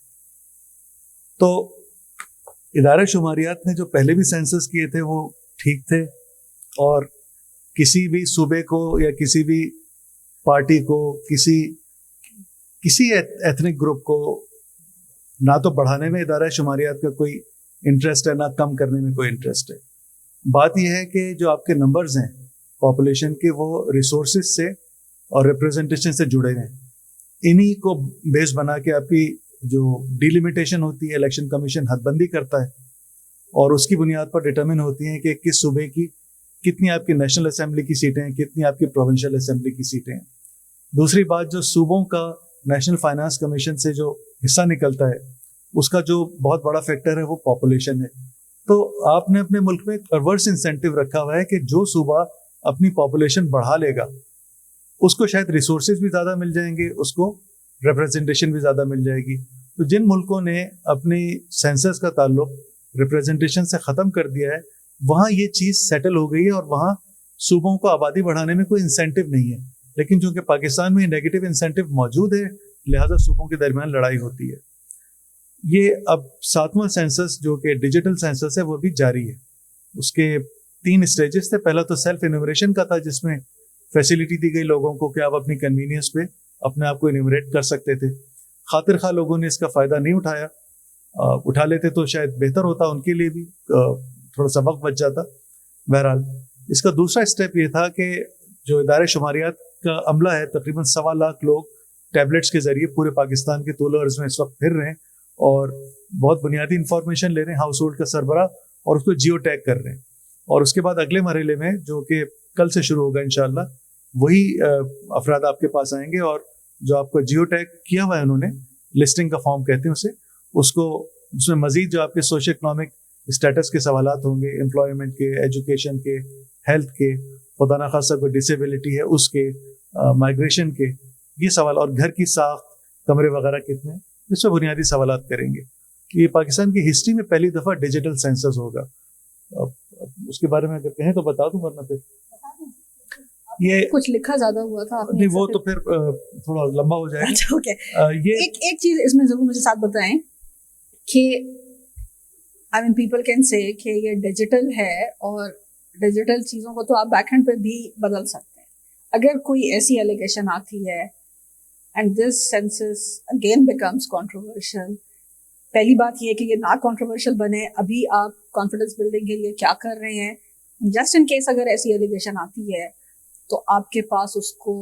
तो इदारा शुमारियात ने जो पहले भी सेंसस किए थे वो ठीक थे, और किसी भी सूबे को या किसी भी पार्टी को, किसी एथनिक ग्रुप को ना तो बढ़ाने में इदारा शुमारियात का कोई इंटरेस्ट है, ना कम करने में कोई इंटरेस्ट है। बात यह है कि जो आपके नंबर्स हैं पॉपुलेशन के, वो रिसोर्सेज से और रिप्रेजेंटेशन से जुड़े हैं। इन्हीं को बेस बना के आपकी जो डिलिमिटेशन होती है, इलेक्शन कमीशन हदबंदी करता है, और उसकी बुनियाद पर डिटरमिन होती है कि किस सूबे की कितनी आपकी नेशनल असेंबली की सीटें हैं, कितनी आपकी प्रोविंशियल असेंबली की सीटें हैं। दूसरी बात, जो सूबों का नेशनल फाइनेंस कमीशन से जो हिस्सा निकलता है उसका जो बहुत बड़ा फैक्टर है वो पॉपुलेशन है। तो आपने अपने मुल्क में एक परवर्स इंसेंटिव रखा हुआ है कि जो सूबा अपनी पॉपुलेशन बढ़ा लेगा उसको शायद रिसोर्सेज भी ज़्यादा मिल जाएंगे, उसको रिप्रेजेंटेशन भी ज़्यादा मिल जाएगी। तो जिन मुल्कों ने अपनी सेंसस का ताल्लुक रिप्रेजेंटेशन से ख़त्म कर दिया है, वहाँ ये चीज़ सेटल हो गई है और वहाँ सूबों को आबादी बढ़ाने में कोई इंसेंटिव नहीं है। लेकिन चूंकि पाकिस्तान में नेगेटिव इंसेंटिव मौजूद है, लिहाजा सूबों के दरमियान लड़ाई होती है। ये अब 7वां सेंसस जो कि डिजिटल सेंसस है वो भी जारी है। उसके 3 स्टेजेस थे। पहला तो सेल्फ इन्यूमरेशन का था, जिसमें फैसिलिटी दी गई लोगों को कि आप अपनी कन्वीनियंस पे अपने आप को इन्यूमरेट कर सकते थे। खातिर खा लोगों ने इसका फ़ायदा नहीं उठाया, उठा लेते तो शायद बेहतर होता, उनके लिए भी थोड़ा सा वक्त बच जाता। बहरहाल इसका दूसरा स्टेप ये था कि जो इदारे शुमारियात का अमला है, तकरीबन 1.25 लाख लोग टैबलेट्स के ज़रिए पूरे पाकिस्तान के तूल अर्ज़ में इस वक्त फिर रहे हैं और बहुत बुनियादी इंफॉर्मेशन ले रहे हैं हाउस होल्ड का सरबरा, और उसको जियो टैग कर रहे हैं। और उसके बाद अगले मरहले में जो कि कल से शुरू होगा इंशाल्लाह, वही अफराद आपके पास आएंगे और जो आपको जियो टैग किया हुआ है उन्होंने, लिस्टिंग का फॉर्म कहते हैं उसे, उसको उसमें मजीद जो आपके सोशो इकनॉमिक स्टेटस के सवालात होंगे, एम्प्लॉयमेंट के, एजुकेशन के, हेल्थ के, खुदा ना खासा कोई डिसेबिलिटी है उसके, माइग्रेशन के, ये सवाल, और घर की साख, कमरे वगैरह कितने, इस पर बुनियादी सवालात करेंगे। ये पाकिस्तान की हिस्ट्री में पहली दफ़ा डिजिटल सेंसस होगा। उसके बारे में अगर कहें तो बता दूं, वरना फिर ये कुछ लिखा ज्यादा हुआ था आपने, नहीं वो तो फिर थोड़ा लंबा हो जाएगा। अच्छा, ओके। ये एक चीज इसमें जरूर मुझे साथ बताएं कि I mean people can say कि ये डिजिटल है और डिजिटल चीज़ों को तो आप बैकएंड पे भी बदल सकते हैं। अगर कोई ऐसी एलिगेशन आती है and this census again becomes controversial, पहली बात ये कि ये ना कंट्रोवर्शियल बने, अभी आप कॉन्फिडेंस बिल्डिंग के लिए क्या कर रहे हैं, जस्ट इन केस अगर ऐसी एलिगेशन आती है तो आपके पास उसको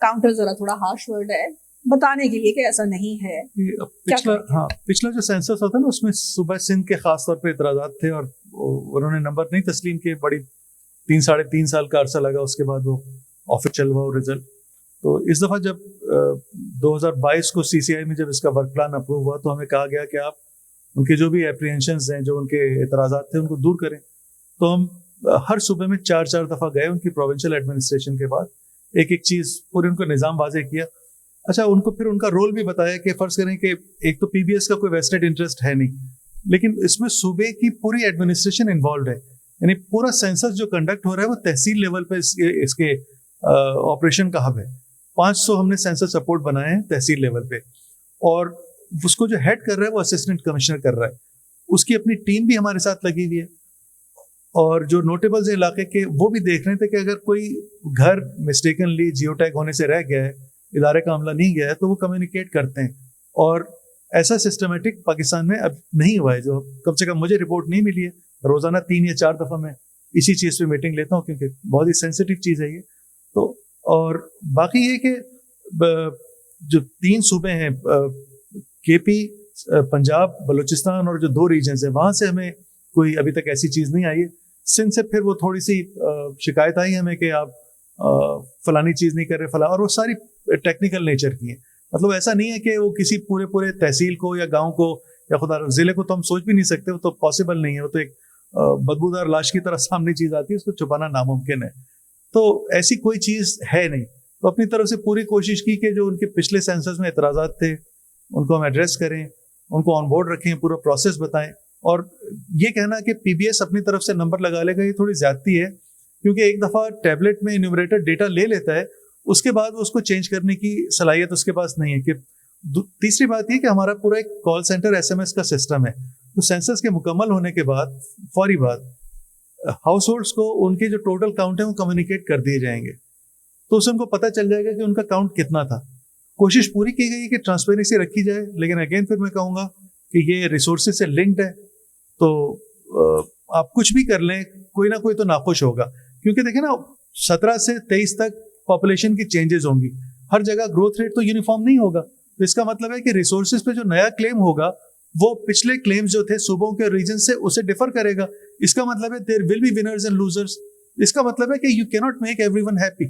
काउंटर, जरा थोड़ा हार्श वर्ड है, बताने के लिए कि ऐसा नहीं है। पिछला जो सेंसस होता है ना, उसमें सूबा सिंध के खास तौर पे इतराज़ात थे और उन्होंने नंबर नहीं तस्लीम किए। बड़ी 3-3.5 साल का अरसा लगा उसके बाद वो ऑफिशियल हुआ रिजल्ट। तो इस दफ़ा जब 2022 को CCI में जब इसका वर्क प्लान अप्रूव हुआ तो हमें कहा गया कि आप उनके जो भी एप्रीहेंशंस हैं, जो उनके एतराज़ात थे, उनको दूर करें। तो हम हर सूबे में 4-4 दफ़ा गए उनकी प्रोविंशियल एडमिनिस्ट्रेशन के बाद, एक एक चीज़ पूरे उनको निज़ाम वाज़े किया। अच्छा, उनको फिर उनका रोल भी बताया कि फ़र्ज़ करें कि एक तो PBS का कोई वेस्टेड इंटरेस्ट है नहीं, लेकिन इसमें सूबे की पूरी एडमिनिस्ट्रेशन इन्वॉल्व है। यानी पूरा सेंसस जो कंडक्ट हो रहा है वो तहसील लेवल पे इसके ऑपरेशन का हब है। 500 हमने सेंसस सपोर्ट बनाए हैं तहसील लेवल पे, और उसको जो हेड कर रहा है वो असिस्टेंट कमिश्नर कर रहा है। उसकी अपनी टीम भी हमारे साथ लगी हुई है, और जो नोटेबल्स इलाके के वो भी देख रहे थे कि अगर कोई घर मिस्टेकनली जियो टैग होने से रह गया है, इदारे का अमला नहीं गया है, तो वो कम्युनिकेट करते हैं। और ऐसा सिस्टमेटिक पाकिस्तान में अब नहीं हुआ है, जो कम से कम मुझे रिपोर्ट नहीं मिली है। रोज़ाना 3 या 4 दफ़ा मैं इसी चीज़ पे मीटिंग लेता हूँ, क्योंकि बहुत ही सेंसिटिव चीज़ है ये। तो और बाकी ये कि जो 3 सूबे हैं, KP, पंजाब, बलूचिस्तान और जो 2 रीजन्स हैं, वहाँ से हमें कोई अभी तक ऐसी चीज़ नहीं आई है। सिंध से फिर वो थोड़ी सी शिकायत आई हमें कि आप फलानी चीज़ नहीं कर रहे, फला, और वो सारी टेक्निकल नेचर की हैं। मतलब ऐसा नहीं है कि वो किसी पूरे तहसील को या गांव को या खुदा ज़िले को तो हम सोच भी नहीं सकते, वो तो पॉसिबल नहीं है। वो तो एक बदबूदार लाश की तरह सामने चीज़ आती है, उसको छुपाना नामुमकिन है। तो ऐसी कोई चीज़ है नहीं। तो अपनी तरफ से पूरी कोशिश की कि जो उनके पिछले सेंसस में एतराज़ात थे उनको हम एड्रेस करें, उनको ऑन बोर्ड रखें, पूरा प्रोसेस बताएं। और ये कहना कि PBS अपनी तरफ से नंबर लगा लेगा, ये थोड़ी ज़्यादती है, क्योंकि एक दफ़ा टैबलेट में इन्यूमरेटर डेटा ले लेता है, उसके बाद उसको चेंज करने की सलाहियत उसके पास नहीं है। कि तीसरी बात ये कि हमारा पूरा एक कॉल सेंटर SMS का सिस्टम है। तो सेंसस के मुकम्मल होने के बाद फौरी बाद हाउस होल्ड्स को उनके जो टोटल काउंट है वो कम्युनिकेट कर दिए जाएंगे, तो उससे उनको पता चल जाएगा कि उनका काउंट कितना था। कोशिश पूरी की गई कि ट्रांसपेरेंसी रखी जाए, लेकिन अगेन फिर मैं कहूँगा कि ये रिसोर्सेज से लिंक्ड है। तो आप कुछ भी कर लें, कोई ना कोई तो नाखुश होगा, क्योंकि देखें ना, 17 से 23 तक पॉपुलेशन की चेंजेस होंगी, हर जगह ग्रोथ रेट तो यूनिफॉर्म नहीं होगा। तो इसका मतलब है कि रिसोर्सेज पे जो नया क्लेम होगा वो पिछले क्लेम्स जो थे सूबों के रीजन से, उसे डिफर करेगा। इसका मतलब है there will be winners and losers. इसका मतलब है कि you can not make everyone happy.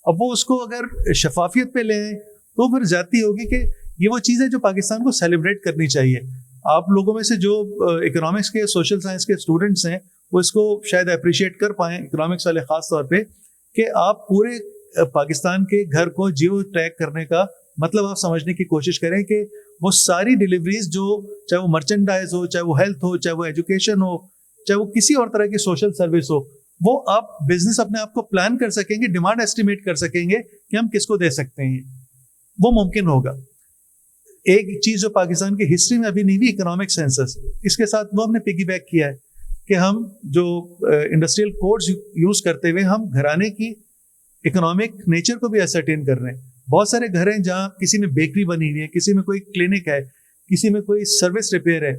अब वो उसको अगर शफाफियत पे ले आए तो फिर ज्यादती होगी कि ये वो चीज़ है जो पाकिस्तान को सेलिब्रेट करनी चाहिए। आप लोगों में से जो इकोनॉमिक्स के, सोशल साइंस के स्टूडेंट्स हैं, वो इसको शायद अप्रिशिएट कर पाएँ, इकोनॉमिक्स वाले ख़ास तौर पे, कि आप पूरे पाकिस्तान के घर को जियो टैग करने का मतलब आप समझने की कोशिश करें कि वो सारी डिलीवरीज जो, चाहे वो मर्चेंडाइज हो, चाहे वो हेल्थ हो, चाहे वो एजुकेशन हो, चाहे वो किसी और तरह की सोशल सर्विस हो, वो आप बिजनेस अपने आप को प्लान कर सकेंगे, डिमांड एस्टिमेट कर सकेंगे कि हम किसको दे सकते हैं, वो मुमकिन होगा। एक चीज़ जो पाकिस्तान की हिस्ट्री में अभी नहीं हुई, इकोनॉमिक सेंसस, इसके साथ वो हमने पिगी बैक किया है कि हम जो इंडस्ट्रियल कोड्स यूज़ करते हुए हम घराने की इकोनॉमिक नेचर को भी असरटेन कर रहे हैं। बहुत सारे घर हैं जहाँ किसी में बेकरी बनी हुई है, किसी में कोई क्लिनिक है, किसी में कोई सर्विस रिपेयर है,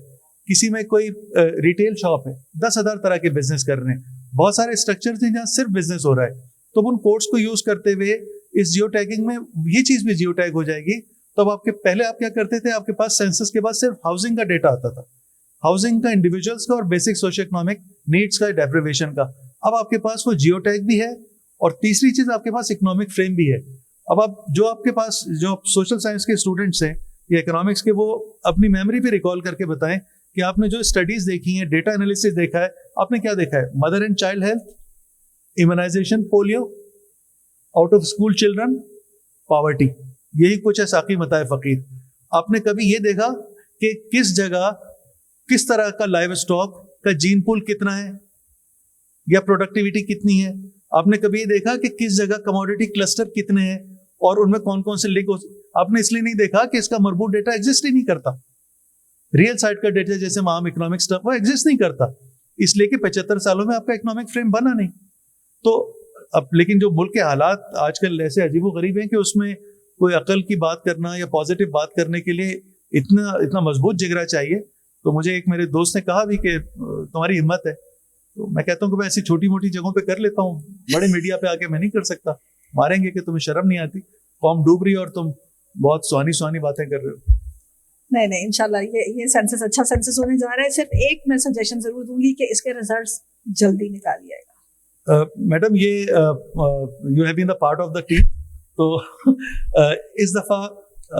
किसी में कोई रिटेल शॉप है, 10,000 तरह के बिजनेस कर रहे हैं। बहुत सारे स्ट्रक्चर्स हैं जहाँ सिर्फ बिजनेस हो रहा है। तो उन कोड्स को यूज करते हुए इस जियो टैगिंग में ये चीज़ भी जियो टैग हो जाएगी। तो अब आपके पहले आप क्या करते थे, आपके पास सेंसस के बाद सिर्फ हाउसिंग का डेटा आता था, हाउसिंग का, इंडिविजुअल्स का और बेसिक सोशो इकोनॉमिक नीड्स का, डेप्रिवेशन का। अब आपके पास वो जियो टैग भी है और तीसरी चीज़ आपके पास इकोनॉमिक फ्रेम भी है। अब आप जो आपके पास जो सोशल साइंस के स्टूडेंट्स हैं या इकोनॉमिक्स के, वो अपनी मेमोरी पे रिकॉल करके बताएं कि आपने जो स्टडीज देखी हैं, डेटा एनालिसिस देखा है, आपने क्या देखा है? Mother and child health, immunisation, polio, out of school children, poverty, यही कुछ है साकी मताए फकीर। आपने कभी ये देखा कि किस जगह किस तरह का लाइव स्टॉक का जीन पूल कितना है या प्रोडक्टिविटी कितनी है? आपने कभी ये देखा कि किस जगह कमोडिटी क्लस्टर कितने हैं और उनमें कौन कौन से लिंक हो? आपने इसलिए नहीं देखा कि इसका मरबूत डेटा एग्जिस्ट ही नहीं करता। रियल साइड का डेटा जैसे माम इकोनॉमिक स्टफ, वो एग्जिस्ट नहीं करता, इसलिए कि 75 सालों में आपका इकोनॉमिक फ्रेम बना नहीं। तो अब लेकिन जो मुल्क के हालात आजकल ऐसे अजीबोगरीब हैं कि उसमें कोई अकल की बात करना या पॉजिटिव बात करने के लिए इतना मजबूत जिगरा चाहिए। तो मुझे एक मेरे दोस्त ने कहा भी कि तुम्हारी हिम्मत है, तो मैं कहता हूँ कि मैं ऐसी छोटी मोटी जगहों पे कर लेता हूँ, बड़े मीडिया पे आके मैं नहीं कर सकता। मारेंगे कि तुम्हें शर्म नहीं आती, कौम डूब रही है और तुम बहुत सुहानी बातें कर रहे हो। नहीं इंशाल्लाह ये सेंसस अच्छा सेंसस होने जा रहा है। सिर्फ एक मैं सजेशन जरूर दूंगी कि इसके रिजल्ट्स जल्दी निकाल लिएगा। मैडम, ये you have been the part of the team, तो इस दफ़ा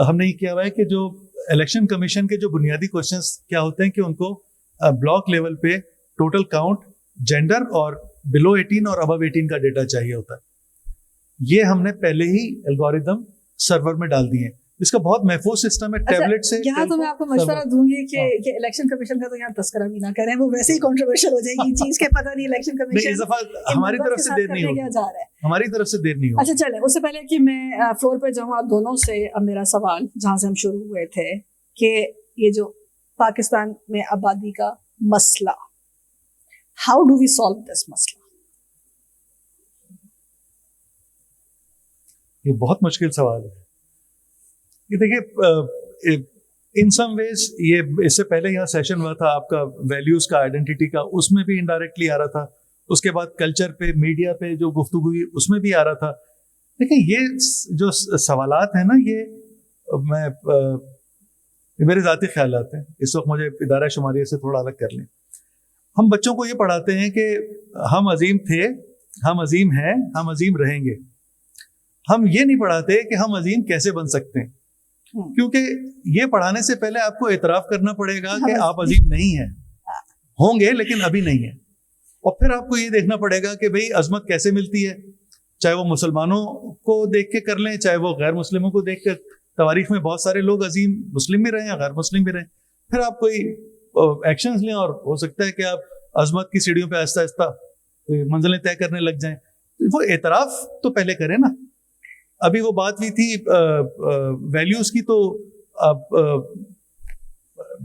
हमने ये किया हुआ है कि जो इलेक्शन कमीशन के जो बुनियादी क्वेश्चंस क्या होते हैं कि उनको ब्लॉक लेवल पे टोटल काउंट, जेंडर और बिलो 18 और अबव 18 का डेटा चाहिए होता है। ये हमने पहले ही एल्गोरिदम सर्वर में डाल दिए हैं। इसका बहुत महफूज सिस्टम है। टैबलेट से यहाँ तो मैं आपको मशवरा दूंगी कि इलेक्शन कमीशन का तो यहाँ तस्करा भी ना करें, वो वैसे ही कंट्रोवर्शियल हो जाएगी चीज के, पता नहीं इलेक्शन कमीशन इस दफा हमारी तरफ से देर नहीं होगी, जा रहा है, हमारी तरफ से देर नहीं होगी। अच्छा चले, उससे पहले कि मैं फ्लोर पे जाऊँ आप दोनों से, अब मेरा सवाल जहाँ से हम शुरू हुए थे कि ये जो पाकिस्तान में आबादी का मसला, how do we solve this मसला? ये बहुत मुश्किल सवाल है। ये देखिए, इन सम वेज ये इससे पहले यहाँ सेशन हुआ था आपका वैल्यूज का, आइडेंटिटी का, उसमें भी इनडायरेक्टली आ रहा था। उसके बाद कल्चर पे, मीडिया पे जो गुफ्तगू हुई उसमें भी आ रहा था। देखिए ये जो सवालात हैं ना, ये मेरे ज़ाती ख्यालात हैं। इस वक्त मुझे इदारा शुमारिया से थोड़ा अलग कर लें। हम बच्चों को ये पढ़ाते हैं कि हम अजीम थे, हम अजीम हैं, हम अजीम रहेंगे। हम ये नहीं पढ़ाते कि हम अजीम कैसे बन सकते हैं, क्योंकि ये पढ़ाने से पहले आपको एतराफ़ करना पड़ेगा कि आप अजीम नहीं हैं, होंगे लेकिन अभी नहीं है। और फिर आपको ये देखना पड़ेगा कि भाई अजमत कैसे मिलती है, चाहे वो मुसलमानों को देख के कर लें, चाहे वो गैर मुस्लिमों को देख कर। तवारीख में बहुत सारे लोग अजीम मुस्लिम भी रहे हैं, गैर मुस्लिम भी रहे। फिर आप कोई एक्शंस लें और हो सकता है कि आप अजमत की सीढ़ियों पे आहिस्ता आहिस्ता मंजिलें तय करने लग जाएं। वो एतराफ़ तो पहले करें ना। अभी वो बात हुई थी वैल्यूज की, तो अब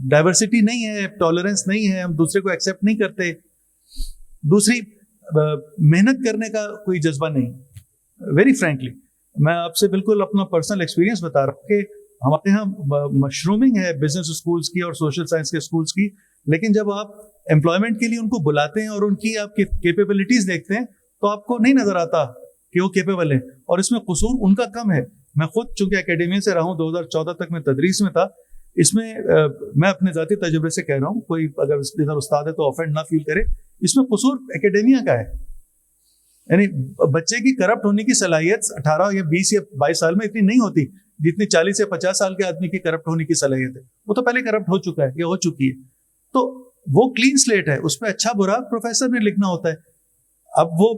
डाइवर्सिटी नहीं है, टॉलरेंस नहीं है, हम दूसरे को एक्सेप्ट नहीं करते। दूसरी, मेहनत करने का कोई जज्बा नहीं। वेरी फ्रैंकली मैं आपसे बिल्कुल अपना पर्सनल एक्सपीरियंस बता रहा हूँ कि हमारे यहाँ मशरूमिंग है बिजनेस स्कूल्स की और सोशल साइंस के स्कूल्स की, लेकिन जब आप एम्प्लॉयमेंट के लिए उनको बुलाते हैं और उनकी आप कैपेबिलिटीज देखते हैं तो आपको नहीं नजर आता कि वो कैपेबल है, और इसमें कसूर उनका कम है। मैं खुद चूंकि एकेडमी से रहा हूँ, 2014 तक मैं तदरीस में था। इसमें मैं अपने ज़ाती तजुर्बे से कह रहा हूँ, कोई अगर इधर उस्ताद है तो ऑफेंड ना फील करे। इसमें कसूर एकेडेमिया का है, यानी बच्चे की करप्ट होने की सलाहियत 18 या 20 या 22 साल में इतनी नहीं होती जितनी 40 या 50 साल के आदमी की करप्ट होने की सलाहियत है। वो तो पहले करप्ट हो चुका है या हो चुकी है, तो वो क्लीन स्लेट है, उस पर अच्छा बुरा प्रोफेसर ने लिखना होता है। अब वो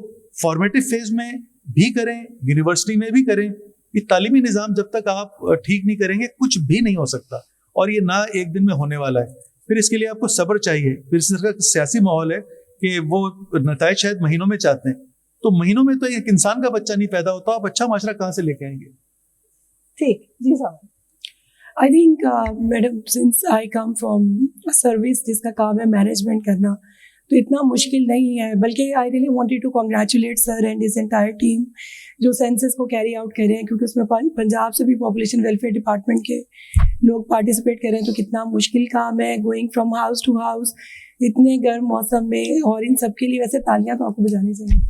फॉर्मेटिव फेज में भी करें, यूनिवर्सिटी में भी करें। ये तालीमी निज़ाम जब तक आप ठीक नहीं करेंगे कुछ भी नहीं हो सकता, और ये ना एक दिन में होने वाला है। फिर इसके लिए आपको सब्र चाहिए। फिर इसका सियासी माहौल है कि वो नताइज शायद महीनों में चाहते हैं, तो महीनों में तो एक इंसान का बच्चा नहीं पैदा होता, आप अच्छा माशरा कहाँ से लेके आएंगे? ठीक जी साहब। I think madam, since I come from service जिसका काम है मैनेजमेंट करना, तो इतना मुश्किल नहीं है। बल्कि I really wanted to congratulate sir and his entire team जो सेंसस को कैरी आउट कर रहे हैं, क्योंकि उसमें पंजाब से भी पॉपुलेशन वेलफेयर डिपार्टमेंट के लोग पार्टिसिपेट कर रहे हैं। तो कितना मुश्किल काम है, going from house to house इतने गर्म मौसम में, और इन सब के लिए वैसे तालियां तो आपको बजानी चाहिए।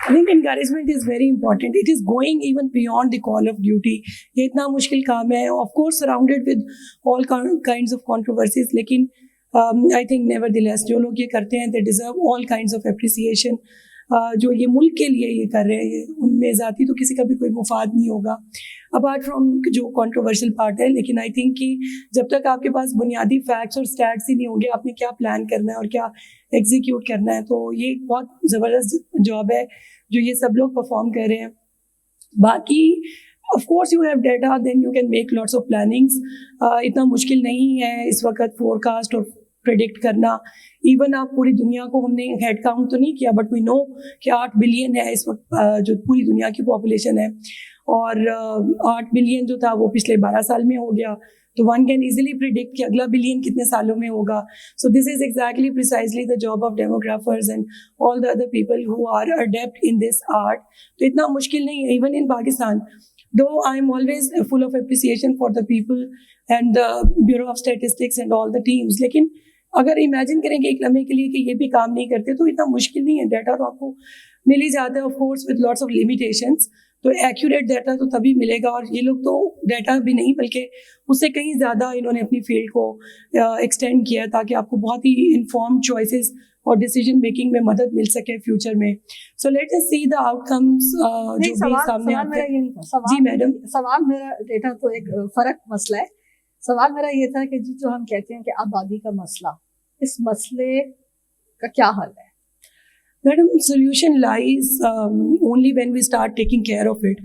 I think encouragement is very important. It is going even beyond the call of duty. ये इतना मुश्किल काम है, of course surrounded with all kinds of controversies, लेकिन I think nevertheless जो लोग ये करते हैं they deserve all kinds of appreciation. जो ये मुल्क के लिए ये कर रहे हैं, उनमें ज़ाती तो किसी का भी कोई मुफाद नहीं होगा अपार्ट फ्रॉम जो कंट्रोवर्शियल पार्ट है। लेकिन आई थिंक कि जब तक आपके पास बुनियादी फैक्ट्स और स्टैट्स ही नहीं होंगे, आपने क्या प्लान करना है और क्या एग्जीक्यूट करना है, तो ये बहुत ज़बरदस्त जॉब है जो ये सब लोग परफॉर्म कर रहे हैं। बाकी of course you have data, then you can make lots of plannings. इतना मुश्किल नहीं है इस वक्त फोरकास्ट और प्रेडिक्ट करना। इवन आप पूरी दुनिया को, हमने हेड काउंट तो नहीं किया, बट वी नो कि 8 बिलियन है इस वक्त जो पूरी दुनिया की पॉपुलेशन है, और 8 बिलियन जो था वो पिछले 12 साल में हो गया। तो वन कैन इजीली प्रिडिक्ट कि अगला बिलियन कितने सालों में होगा। So this is exactly precisely the job of demographers and all the other people who are adept in this art. तो इतना मुश्किल नहीं है even in Pakistan, though I am always full of appreciation for the people and the bureau of statistics and all the teams. लेकिन अगर imagine करेंगे एक लम्हे के लिए कि ये भी काम नहीं करते, तो इतना मुश्किल नहीं है। डाटा तो आपको मिल ही जाता है, of course with lots of limitations. तो एक्यूरेट डाटा तो तभी मिलेगा, और ये लोग तो डाटा भी नहीं बल्कि उससे कहीं ज़्यादा इन्होंने अपनी फील्ड को एक्सटेंड किया ताकि आपको बहुत ही इन्फॉर्म्ड चॉइसेस और डिसीजन मेकिंग में मदद मिल सके फ्यूचर में. So let us see the outcomes जो भी सामने आते हैं. जी मैडम. सवाल मेरा बेटा तो एक फर्क मसला है. सवाल मेरा ये था कि जी जो हम कहते हैं कि आबादी का मसला, इस मसले का क्या हल है? Madam solution lies only when we start taking care of it.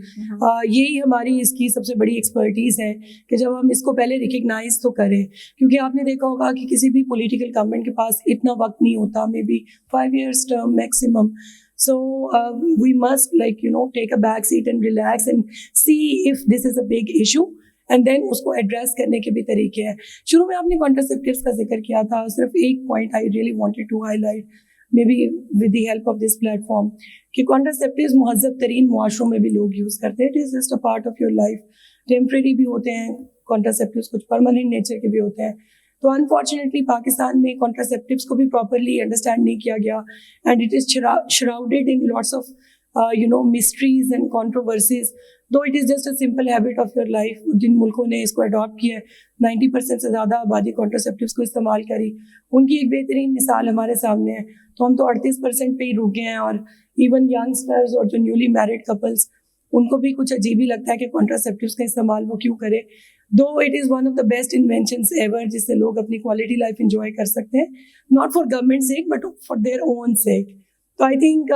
यही हमारी इसकी सबसे बड़ी एक्सपर्टीज़ है कि जब हम इसको पहले रिकग्नाइज तो करें, क्योंकि आपने देखा होगा कि किसी भी पॉलिटिकल गवर्नमेंट के पास इतना वक्त नहीं होता, may be 5 years term maximum. So we must take a back seat and relax and see if this is a big issue and then उसको एड्रेस करने के भी तरीके हैं. शुरू में आपने कॉन्ट्रासेप्टिव्स का जिक्र किया था. सिर्फ एक point I really wanted to highlight, maybe with the help of this platform, कि कॉन्ट्रासेप्टिव्स मुहज़्ज़ब तरीन मुआशरों में भी लोग यूज़ करते हैं. It is just a part of your life. Temporary भी होते हैं कॉन्ट्रासेप्टिव्स, कुछ परमानेंट नेचर के भी होते हैं. तो अनफॉर्चुनेटली पाकिस्तान में कॉन्ट्रासेप्टिव्स को भी प्रॉपरली अंडरस्टैंड नहीं किया गया and it is shrouded in lots of mysteries and controversies, though it is just a simple habit of your life. जिन मुल्कों ने इसको अडॉप्ट किया है, 90% से ज़्यादा आबादी कॉन्ट्रासेप्टिव्स को इस्तेमाल करी. उनकी एक बेहतरीन मिसाल हमारे सामने है. तो हम तो 38% पे ही रुक गए हैं. और इवन यंगस्टर्स और जो न्यूली मैरिड कपल्स, उनको भी कुछ अजीब ही लगता है कि कॉन्ट्रासेप्टिव्स का इस्तेमाल वो क्यों करें. Though it is one of the best inventions ever, जिससे लोग अपनी क्वालिटी लाइफ इंजॉय कर सकते हैं, not for government sake but for their own sake. तो आई थिंक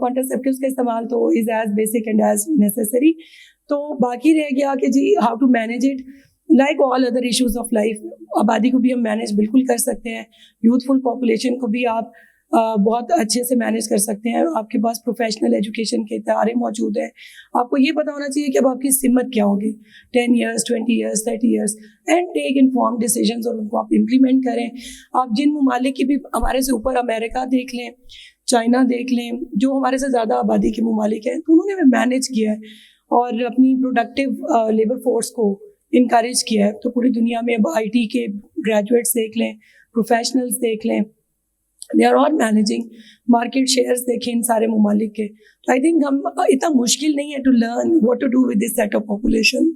कॉन्ट्रासेप्टिव्स का इस्तेमाल तो is as basic and as necessary. तो बाकी रह गया कि जी how to manage it. Like all other issues of life, आबादी को भी हम मैनेज बिल्कुल कर सकते हैं. यूथफुल पॉपुलेशन को भी आप बहुत अच्छे से मैनेज कर सकते हैं. आपके पास प्रोफेशनल एजुकेशन के इदारे मौजूद हैं. आपको ये पता होना चाहिए कि अब आपकी सिमत क्या होगी 10 years, 20 years, 30 years, and take informed decisions और उनको आप इम्प्लीमेंट करें. आप जिन ममालिक की भी हमारे से ऊपर, अमेरिका देख लें, चाइना देख लें, जो हमारे से ज़्यादा आबादी के ममालिक हैं, तो उन्होंने भी मैनेज किया है और अपनी प्रोडक्टिव लेबर फोर्स को इनकरेज किया है. तो पूरी दुनिया में अब IT के ग्रेजुएट्स देख लें, प्रोफेशनल्स देख लें, they are all managing. Market shares देखें इन सारे ममालिक के. तो आई थिंक हम इतना मुश्किल नहीं है to learn what to do with this set of population.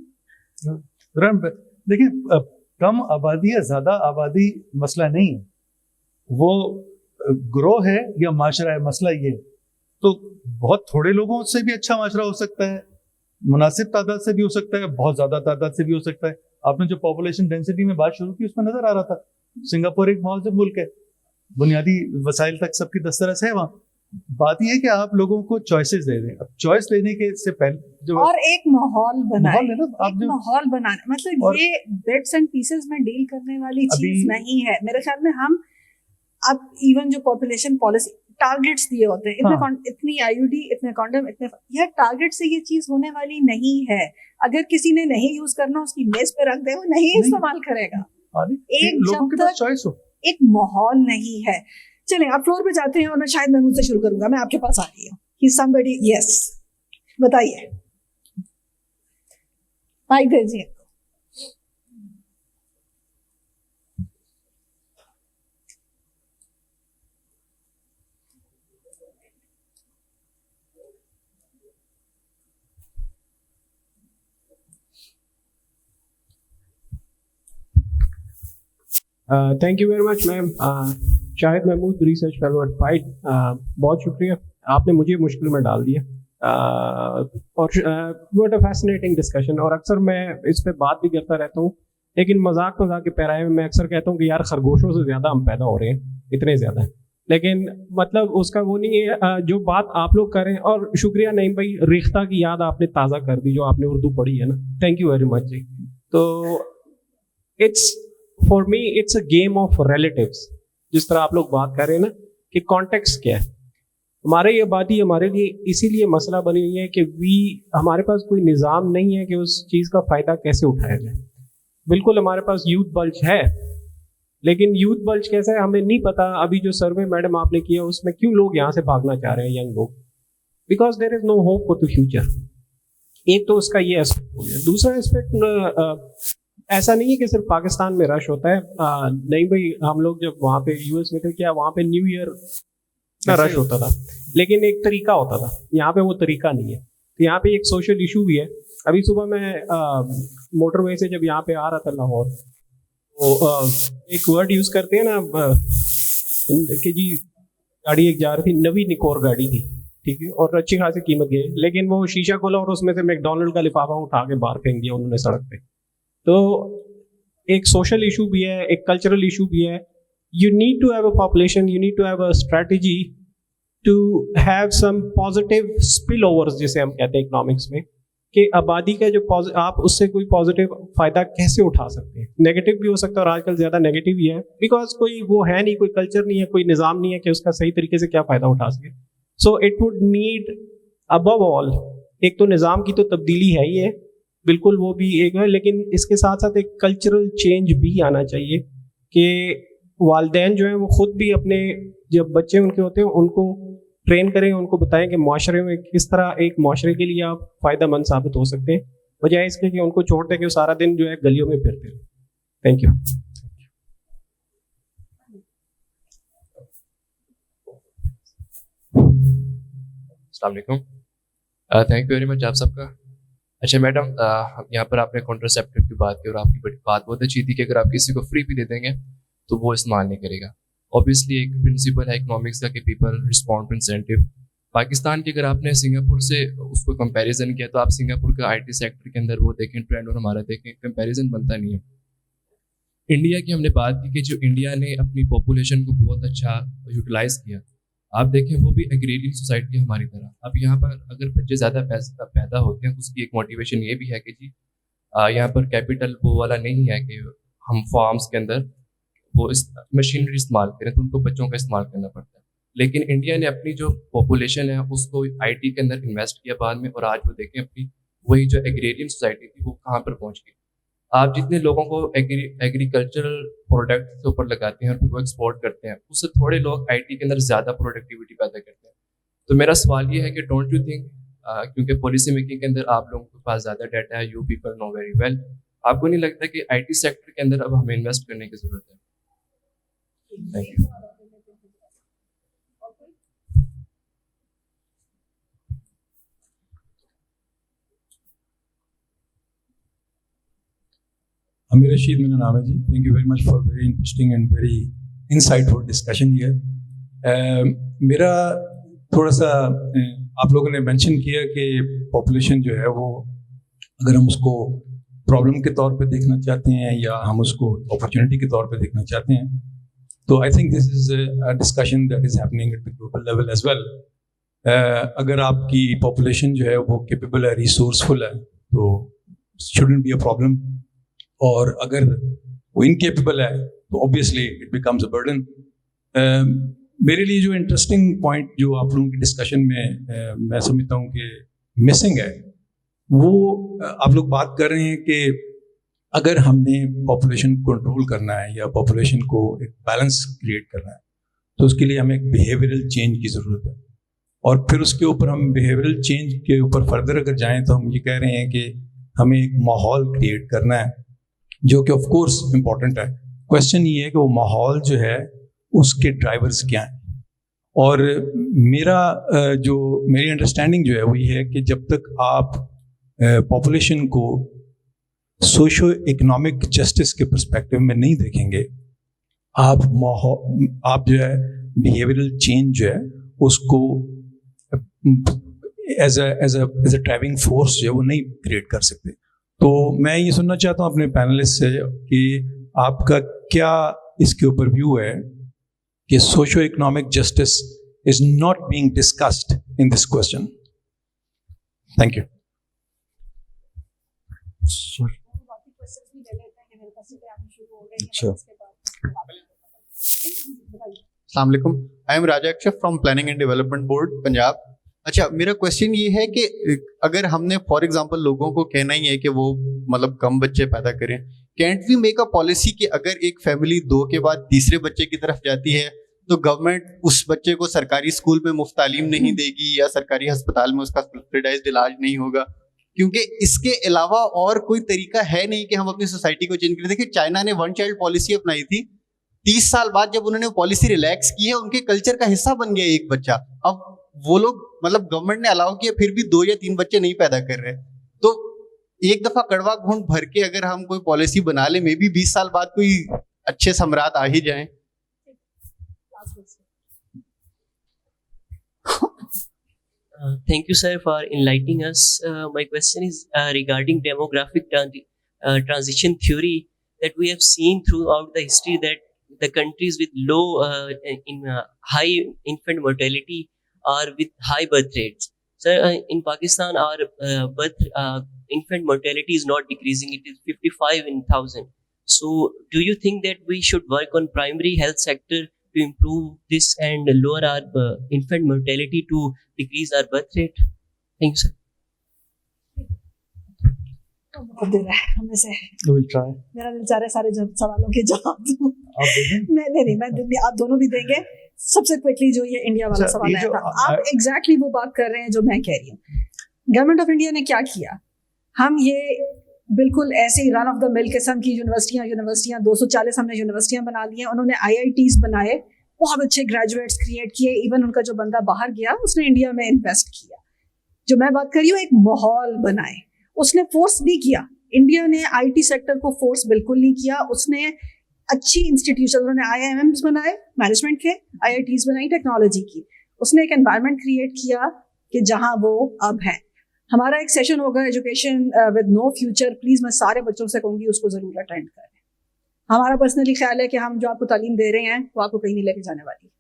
देखिए, कम आबादी या ज़्यादा आबादी मसला नहीं है, वो ग्रो है या माशरा है. मसला ये, तो बहुत थोड़े लोगों से भी अच्छा माशरा हो सकता है, मुनासिब तादाद से भी हो सकता है, बहुत ज़्यादा तादाद से भी हो सकता है. आपने जो पॉपुलेशन डेंसिटी में बात शुरू की, उसमें नज़र आ रहा था सिंगापुर एक महज़ब मुल्क है, बुनियादी वसाइल तक सबकी दस्तरस है वहाँ. बात यह है कि आप लोगों को चॉइसेस दे दें. अब चॉइस लेने के से पहले जो और एक माहौल बनाए, माहौल बनाना मतलब ये बिट्स एंड पीसेस में डील करने वाली चीज नहीं है मेरे ख्याल में. हम अब इवन जो पॉपुलेशन पॉलिसी टारगेट्स दिए होते हैं, इतनी IUD, इतने कॉन्डम, इतने, यह टारगेट से ये चीज होने वाली नहीं है. अगर किसी ने नहीं यूज करना, उसकी मेज पे रख दे, वो नहीं इस्तेमाल करेगा. एक लोगों के पास चॉइस हो, एक माहौल नहीं है. चलें, आप फ्लोर पे जाते हैं और मैं शायद महमूद से शुरू करूंगा. मैं आपके पास आ रही हूँ. He's somebody, yes, बताइए, माइक दीजिए. Thank you very much ma'am. Shahid Mahmood, research fellow at फाइट. बहुत शुक्रिया, आपने मुझे मुश्किल में डाल दिया. और व्हाट अ फैसिनेटिंग डिस्कशन. और अक्सर मैं इस पे बात भी करता रहता हूँ, लेकिन मजाक के पैराए में मैं अक्सर कहता हूँ कि यार खरगोशों से ज़्यादा हम पैदा हो रहे हैं, इतने ज़्यादा. लेकिन मतलब उसका वो नहीं है जो बात आप लोग करें. और शुक्रिया नईम भाई, रिश्ता की याद आपने ताज़ा कर दी, जो आपने उर्दू पढ़ी है ना. थैंक यू वेरी मच जी. तो it's for me it's a game of relatives. जिस तरह आप लोग बात कर रहे हैं ना कि कॉन्टेक्स्ट क्या है, हमारे ये आबादी हमारे लिए इसीलिए मसला बनी हुई है कि हमारे पास कोई निज़ाम नहीं है कि उस चीज़ का फ़ायदा कैसे उठाया जाए. बिल्कुल हमारे पास यूथ बल्ज है, लेकिन यूथ बल्ज कैसा है हमें नहीं पता. अभी जो सर्वे मैडम आपने किया उसमें क्यों लोग यहाँ से भागना चाह रहे हैं, यंग लोग, because there is no hope for the future. एक तो उसका ये एस्पेक्ट हो गया. दूसरा एस्पेक्ट, ऐसा नहीं है कि सिर्फ पाकिस्तान में रश होता है. नहीं भाई, हम लोग जब वहाँ पे US में थे, क्या वहाँ पे न्यू ईयर का रश होता था, लेकिन एक तरीका होता था. यहाँ पे वो तरीका नहीं है. तो यहाँ पे एक सोशल इशू भी है. अभी सुबह मैं मोटरवे से जब यहाँ पे आ रहा था लाहौर, तो एक वर्ड यूज़ करते हैं ना कि जी गाड़ी एक जा रही थी, नवी निकोर गाड़ी थी, ठीक है, और अच्छी खासी कीमत की, लेकिन वो शीशा खोला और उसमें से मैकडोनल्ड का लिफाफा उठा के बाहर फेंक दिया उन्होंने सड़क पे। तो एक सोशल इशू भी है, एक कल्चरल इशू भी है। You need to have a population, you need to have a strategy to have some positive spillovers, जिसे हम कहते हैं इकोनॉमिक्स में, कि आबादी का जो आप उससे कोई पॉजिटिव फायदा कैसे उठा सकते हैं। नेगेटिव भी हो सकता है और आजकल ज़्यादा नेगेटिव ही है, बिकॉज कोई वो है नहीं, कोई कल्चर नहीं है, कोई निज़ाम नहीं है कि उसका सही तरीके से क्या फ़ायदा उठा सके। So it would need above all, एक तो निज़ाम की तो तब्दीली है ही है, बिल्कुल वो भी एक है, लेकिन इसके साथ साथ एक कल्चरल चेंज भी आना चाहिए कि वालिदैन जो हैं वो खुद भी अपने जब बच्चे उनके होते हैं उनको ट्रेन करें, उनको बताएं कि माशरे में किस तरह एक माशरे के लिए आप फ़ायदेमंद साबित हो सकते हैं, बजाय इसके कि उनको छोड़ दें कि वो सारा दिन जो है गलियों में फिरते हैं। Thank you. अस्सलाम वालेकुम, थैंक यू वेरी मच आप सबका। अच्छा मैडम, यहाँ पर आपने कॉन्ट्रासेप्टिव की बात की और आपकी बात बहुत अच्छी थी कि अगर आप किसी को फ्री भी दे देंगे तो वो इस्तेमाल नहीं करेगा। ऑब्वियसली एक प्रिंसिपल है इकोनॉमिक्स का कि people respond to incentive. Pakistan की अगर आपने सिंगापुर से उसको कंपैरिजन किया तो आप सिंगापुर का आईटी सेक्टर के अंदर वो देखें ट्रेंड और हमारा देखें, कंपैरिजन बनता नहीं है। इंडिया की हमने बात की कि जो इंडिया ने अपनी पॉपुलेशन को बहुत अच्छा यूटिलाइज किया, आप देखें वो भी एग्रेरियन सोसाइटी हमारी तरह। अब यहाँ पर अगर बच्चे ज़्यादा पैदा होते हैं तो उसकी एक मोटिवेशन ये भी है कि जी यहाँ पर कैपिटल वो वाला नहीं है कि हम फार्म्स के अंदर वो इस मशीनरी इस्तेमाल करें, तो उनको बच्चों का इस्तेमाल करना पड़ता है। लेकिन इंडिया ने अपनी जो पॉपुलेशन है उसको आईटी के अंदर इन्वेस्ट किया बाद में, और आज वो देखें अपनी वही जो एग्रेरियन सोसाइटी थी वो कहाँ पर पहुँच गई। आप जितने लोगों को एग्रीकल्चरल प्रोडक्ट के ऊपर लगाते हैं और फिर वो एक्सपोर्ट करते हैं, उससे थोड़े लोग आईटी के अंदर ज़्यादा प्रोडक्टिविटी पैदा करते हैं। तो मेरा सवाल ये है कि डोंट यू थिंक, क्योंकि पॉलिसी मेकिंग के अंदर आप लोगों के पास ज़्यादा डाटा है, you people know very well, आपको नहीं लगता कि आईटी सेक्टर के अंदर अब हमें इन्वेस्ट करने की ज़रूरत है? Thank you. अमीर रशीद मेरा नाम है जी। Thank you very much for very interesting and very insightful discussion here. मेरा थोड़ा सा आप लोगों ने मेंशन किया कि पॉपुलेशन जो है वो अगर हम उसको प्रॉब्लम के तौर पे देखना चाहते हैं या हम उसको अपॉर्चुनिटी के तौर पे देखना चाहते हैं, तो I think this is a discussion that is happening at the global level as well. अगर आपकी पॉपुलेशन जो है वो कैपेबल है, रिसोर्सफुल है, तो शुडंट बी अ प्रॉब्लम, और अगर वो इनकेपेबल है तो obviously it becomes a burden. मेरे लिए जो इंटरेस्टिंग पॉइंट जो आप लोगों की डिस्कशन में मैं समझता हूँ कि मिसिंग है, वो आप लोग बात कर रहे हैं कि अगर हमने पॉपुलेशन को कंट्रोल करना है या पॉपुलेशन को एक बैलेंस क्रिएट करना है तो उसके लिए हमें एक बिहेवियरल चेंज की ज़रूरत है। और फिर उसके ऊपर हम बिहेवियरल चेंज के ऊपर फर्दर अगर जाएं तो हम ये कह रहे हैं कि हमें एक माहौल क्रिएट करना है, जो कि ऑफ कोर्स इम्पॉर्टेंट है। क्वेश्चन ये है कि वो माहौल जो है उसके ड्राइवर्स क्या हैं। और मेरी अंडरस्टैंडिंग जो है वो ये है कि जब तक आप पॉपुलेशन को सोशो इकोनॉमिक जस्टिस के पर्सपेक्टिव में नहीं देखेंगे, आप जो है बिहेवियरल चेंज जो है उसको एज अ ड्राइविंग फोर्स जो है वो नहीं क्रिएट कर सकते। तो मैं ये सुनना चाहता हूँ अपने पैनलिस्ट से कि आपका क्या इसके ऊपर व्यू है कि socio economic justice is not being discussed in this question. Thank you. अस्सलाम वालेकुम, आई एम राजा अक्षर from planning and development board Punjab. अच्छा, मेरा क्वेश्चन ये है कि अगर हमने फॉर एग्जांपल लोगों को कहना ही है कि वो मतलब कम बच्चे पैदा करें, can't we make a policy कि अगर एक फैमिली 2 के बाद तीसरे बच्चे की तरफ जाती है तो गवर्नमेंट उस बच्चे को सरकारी स्कूल में मुफ्त तालीम नहीं देगी या सरकारी अस्पताल में उसका सब्सिडाइज्ड इलाज नहीं होगा, क्योंकि इसके अलावा और कोई तरीका है नहीं कि हम अपनी सोसाइटी को चेंज करें। देखिए, चाइना ने 1 चाइल्ड पॉलिसी अपनाई थी, 30 साल बाद जब उन्होंने पॉलिसी रिलैक्स की है उनके कल्चर का हिस्सा बन गया एक बच्चा। अब वो लोग मतलब गवर्नमेंट ने अलाउ किया, फिर भी 2 या 3 बच्चे नहीं पैदा कर रहे। तो एक दफा कड़वा घूंट भर के अगर हम कोई पॉलिसी बना ले, मे बी 20 साल बाद कोई अच्छे सम्राट आ ही जाएं। Thank you, sir, for enlightening us. My question is regarding demographic transition theory that we have seen throughout the history that the countries with low high infant mortality are with high birth rates. Sir, in Pakistan, our infant mortality is not decreasing; it is 55 in 1,000. So, do you think that we should work on primary health sector to improve this and lower our infant mortality to decrease our birth rate? Thank you, sir. बहुत दे रहा है हमें से। Will try. मेरा दिल चाह रहा है सारे सवालों के जवाब दूं। आप देंगे? मैं आप दोनों भी देंगे। सबसे क्विकली जो ये इंडिया वाला सवाल आया था, आप एग्जैक्टली वो बात कर रहे हैं जो मैं कह रही हूँ। गवर्नमेंट ऑफ इंडिया ने क्या किया? हम ये बिल्कुल ऐसे ही रन ऑफ द मिल किस्म की यूनिवर्सिटियाँ 240 हमने यूनिवर्सिटियाँ बना ली हैं। उन्होंने IITs बनाए, बहुत अच्छे ग्रेजुएट्स क्रिएट किए। इवन उनका जो बंदा बाहर गया उसने इंडिया में इन्वेस्ट किया। जो मैं बात कर रही हूँ, एक माहौल बनाए। उसने फोर्स नहीं किया। इंडिया ने IT सेक्टर को फोर्स बिल्कुल नहीं किया। उसने अच्छी इंस्टीट्यूशन, उन्होंने IIMs बनाए मैनेजमेंट के, IITs बनाई टेक्नोलॉजी की। उसने एक एनवायरनमेंट क्रिएट किया कि जहाँ वो अब है। हमारा एक सेशन होगा education with no future, please मैं सारे बच्चों से कहूँगी उसको जरूर अटेंड करें। हमारा पर्सनली ख्याल है कि हम जो आपको तालीम दे रहे हैं वो आपको कहीं नहीं लेके जाने वाली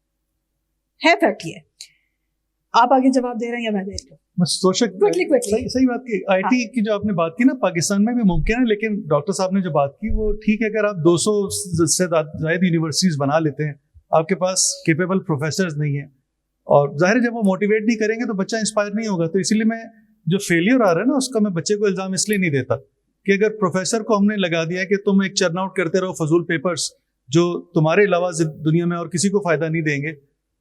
है। फैक्ट ये आप आगे जवाब दे रहे हैं या मैं दे रही हूँ? सही बात की। IT की जो आपने बात की ना, पाकिस्तान में भी मुमकिन है, लेकिन डॉक्टर साहब ने जो बात की वो ठीक है। अगर आप 200 से ज्यादा यूनिवर्सिटीज बना लेते हैं, आपके पास केपेबल प्रोफेसर्स नहीं है, और जाहिर है जब वो मोटिवेट नहीं करेंगे तो बच्चा इंस्पायर नहीं होगा। तो इसीलिए मैं जो फेलियर आ रहा है ना, उसका मैं बच्चे को इल्जाम इसलिए नहीं देता कि अगर प्रोफेसर को हमने लगा दिया कि तुम एक चर्न आउट करते रहो फजूल पेपर्स जो तुम्हारे अलावा दुनिया में और किसी को फायदा नहीं देंगे,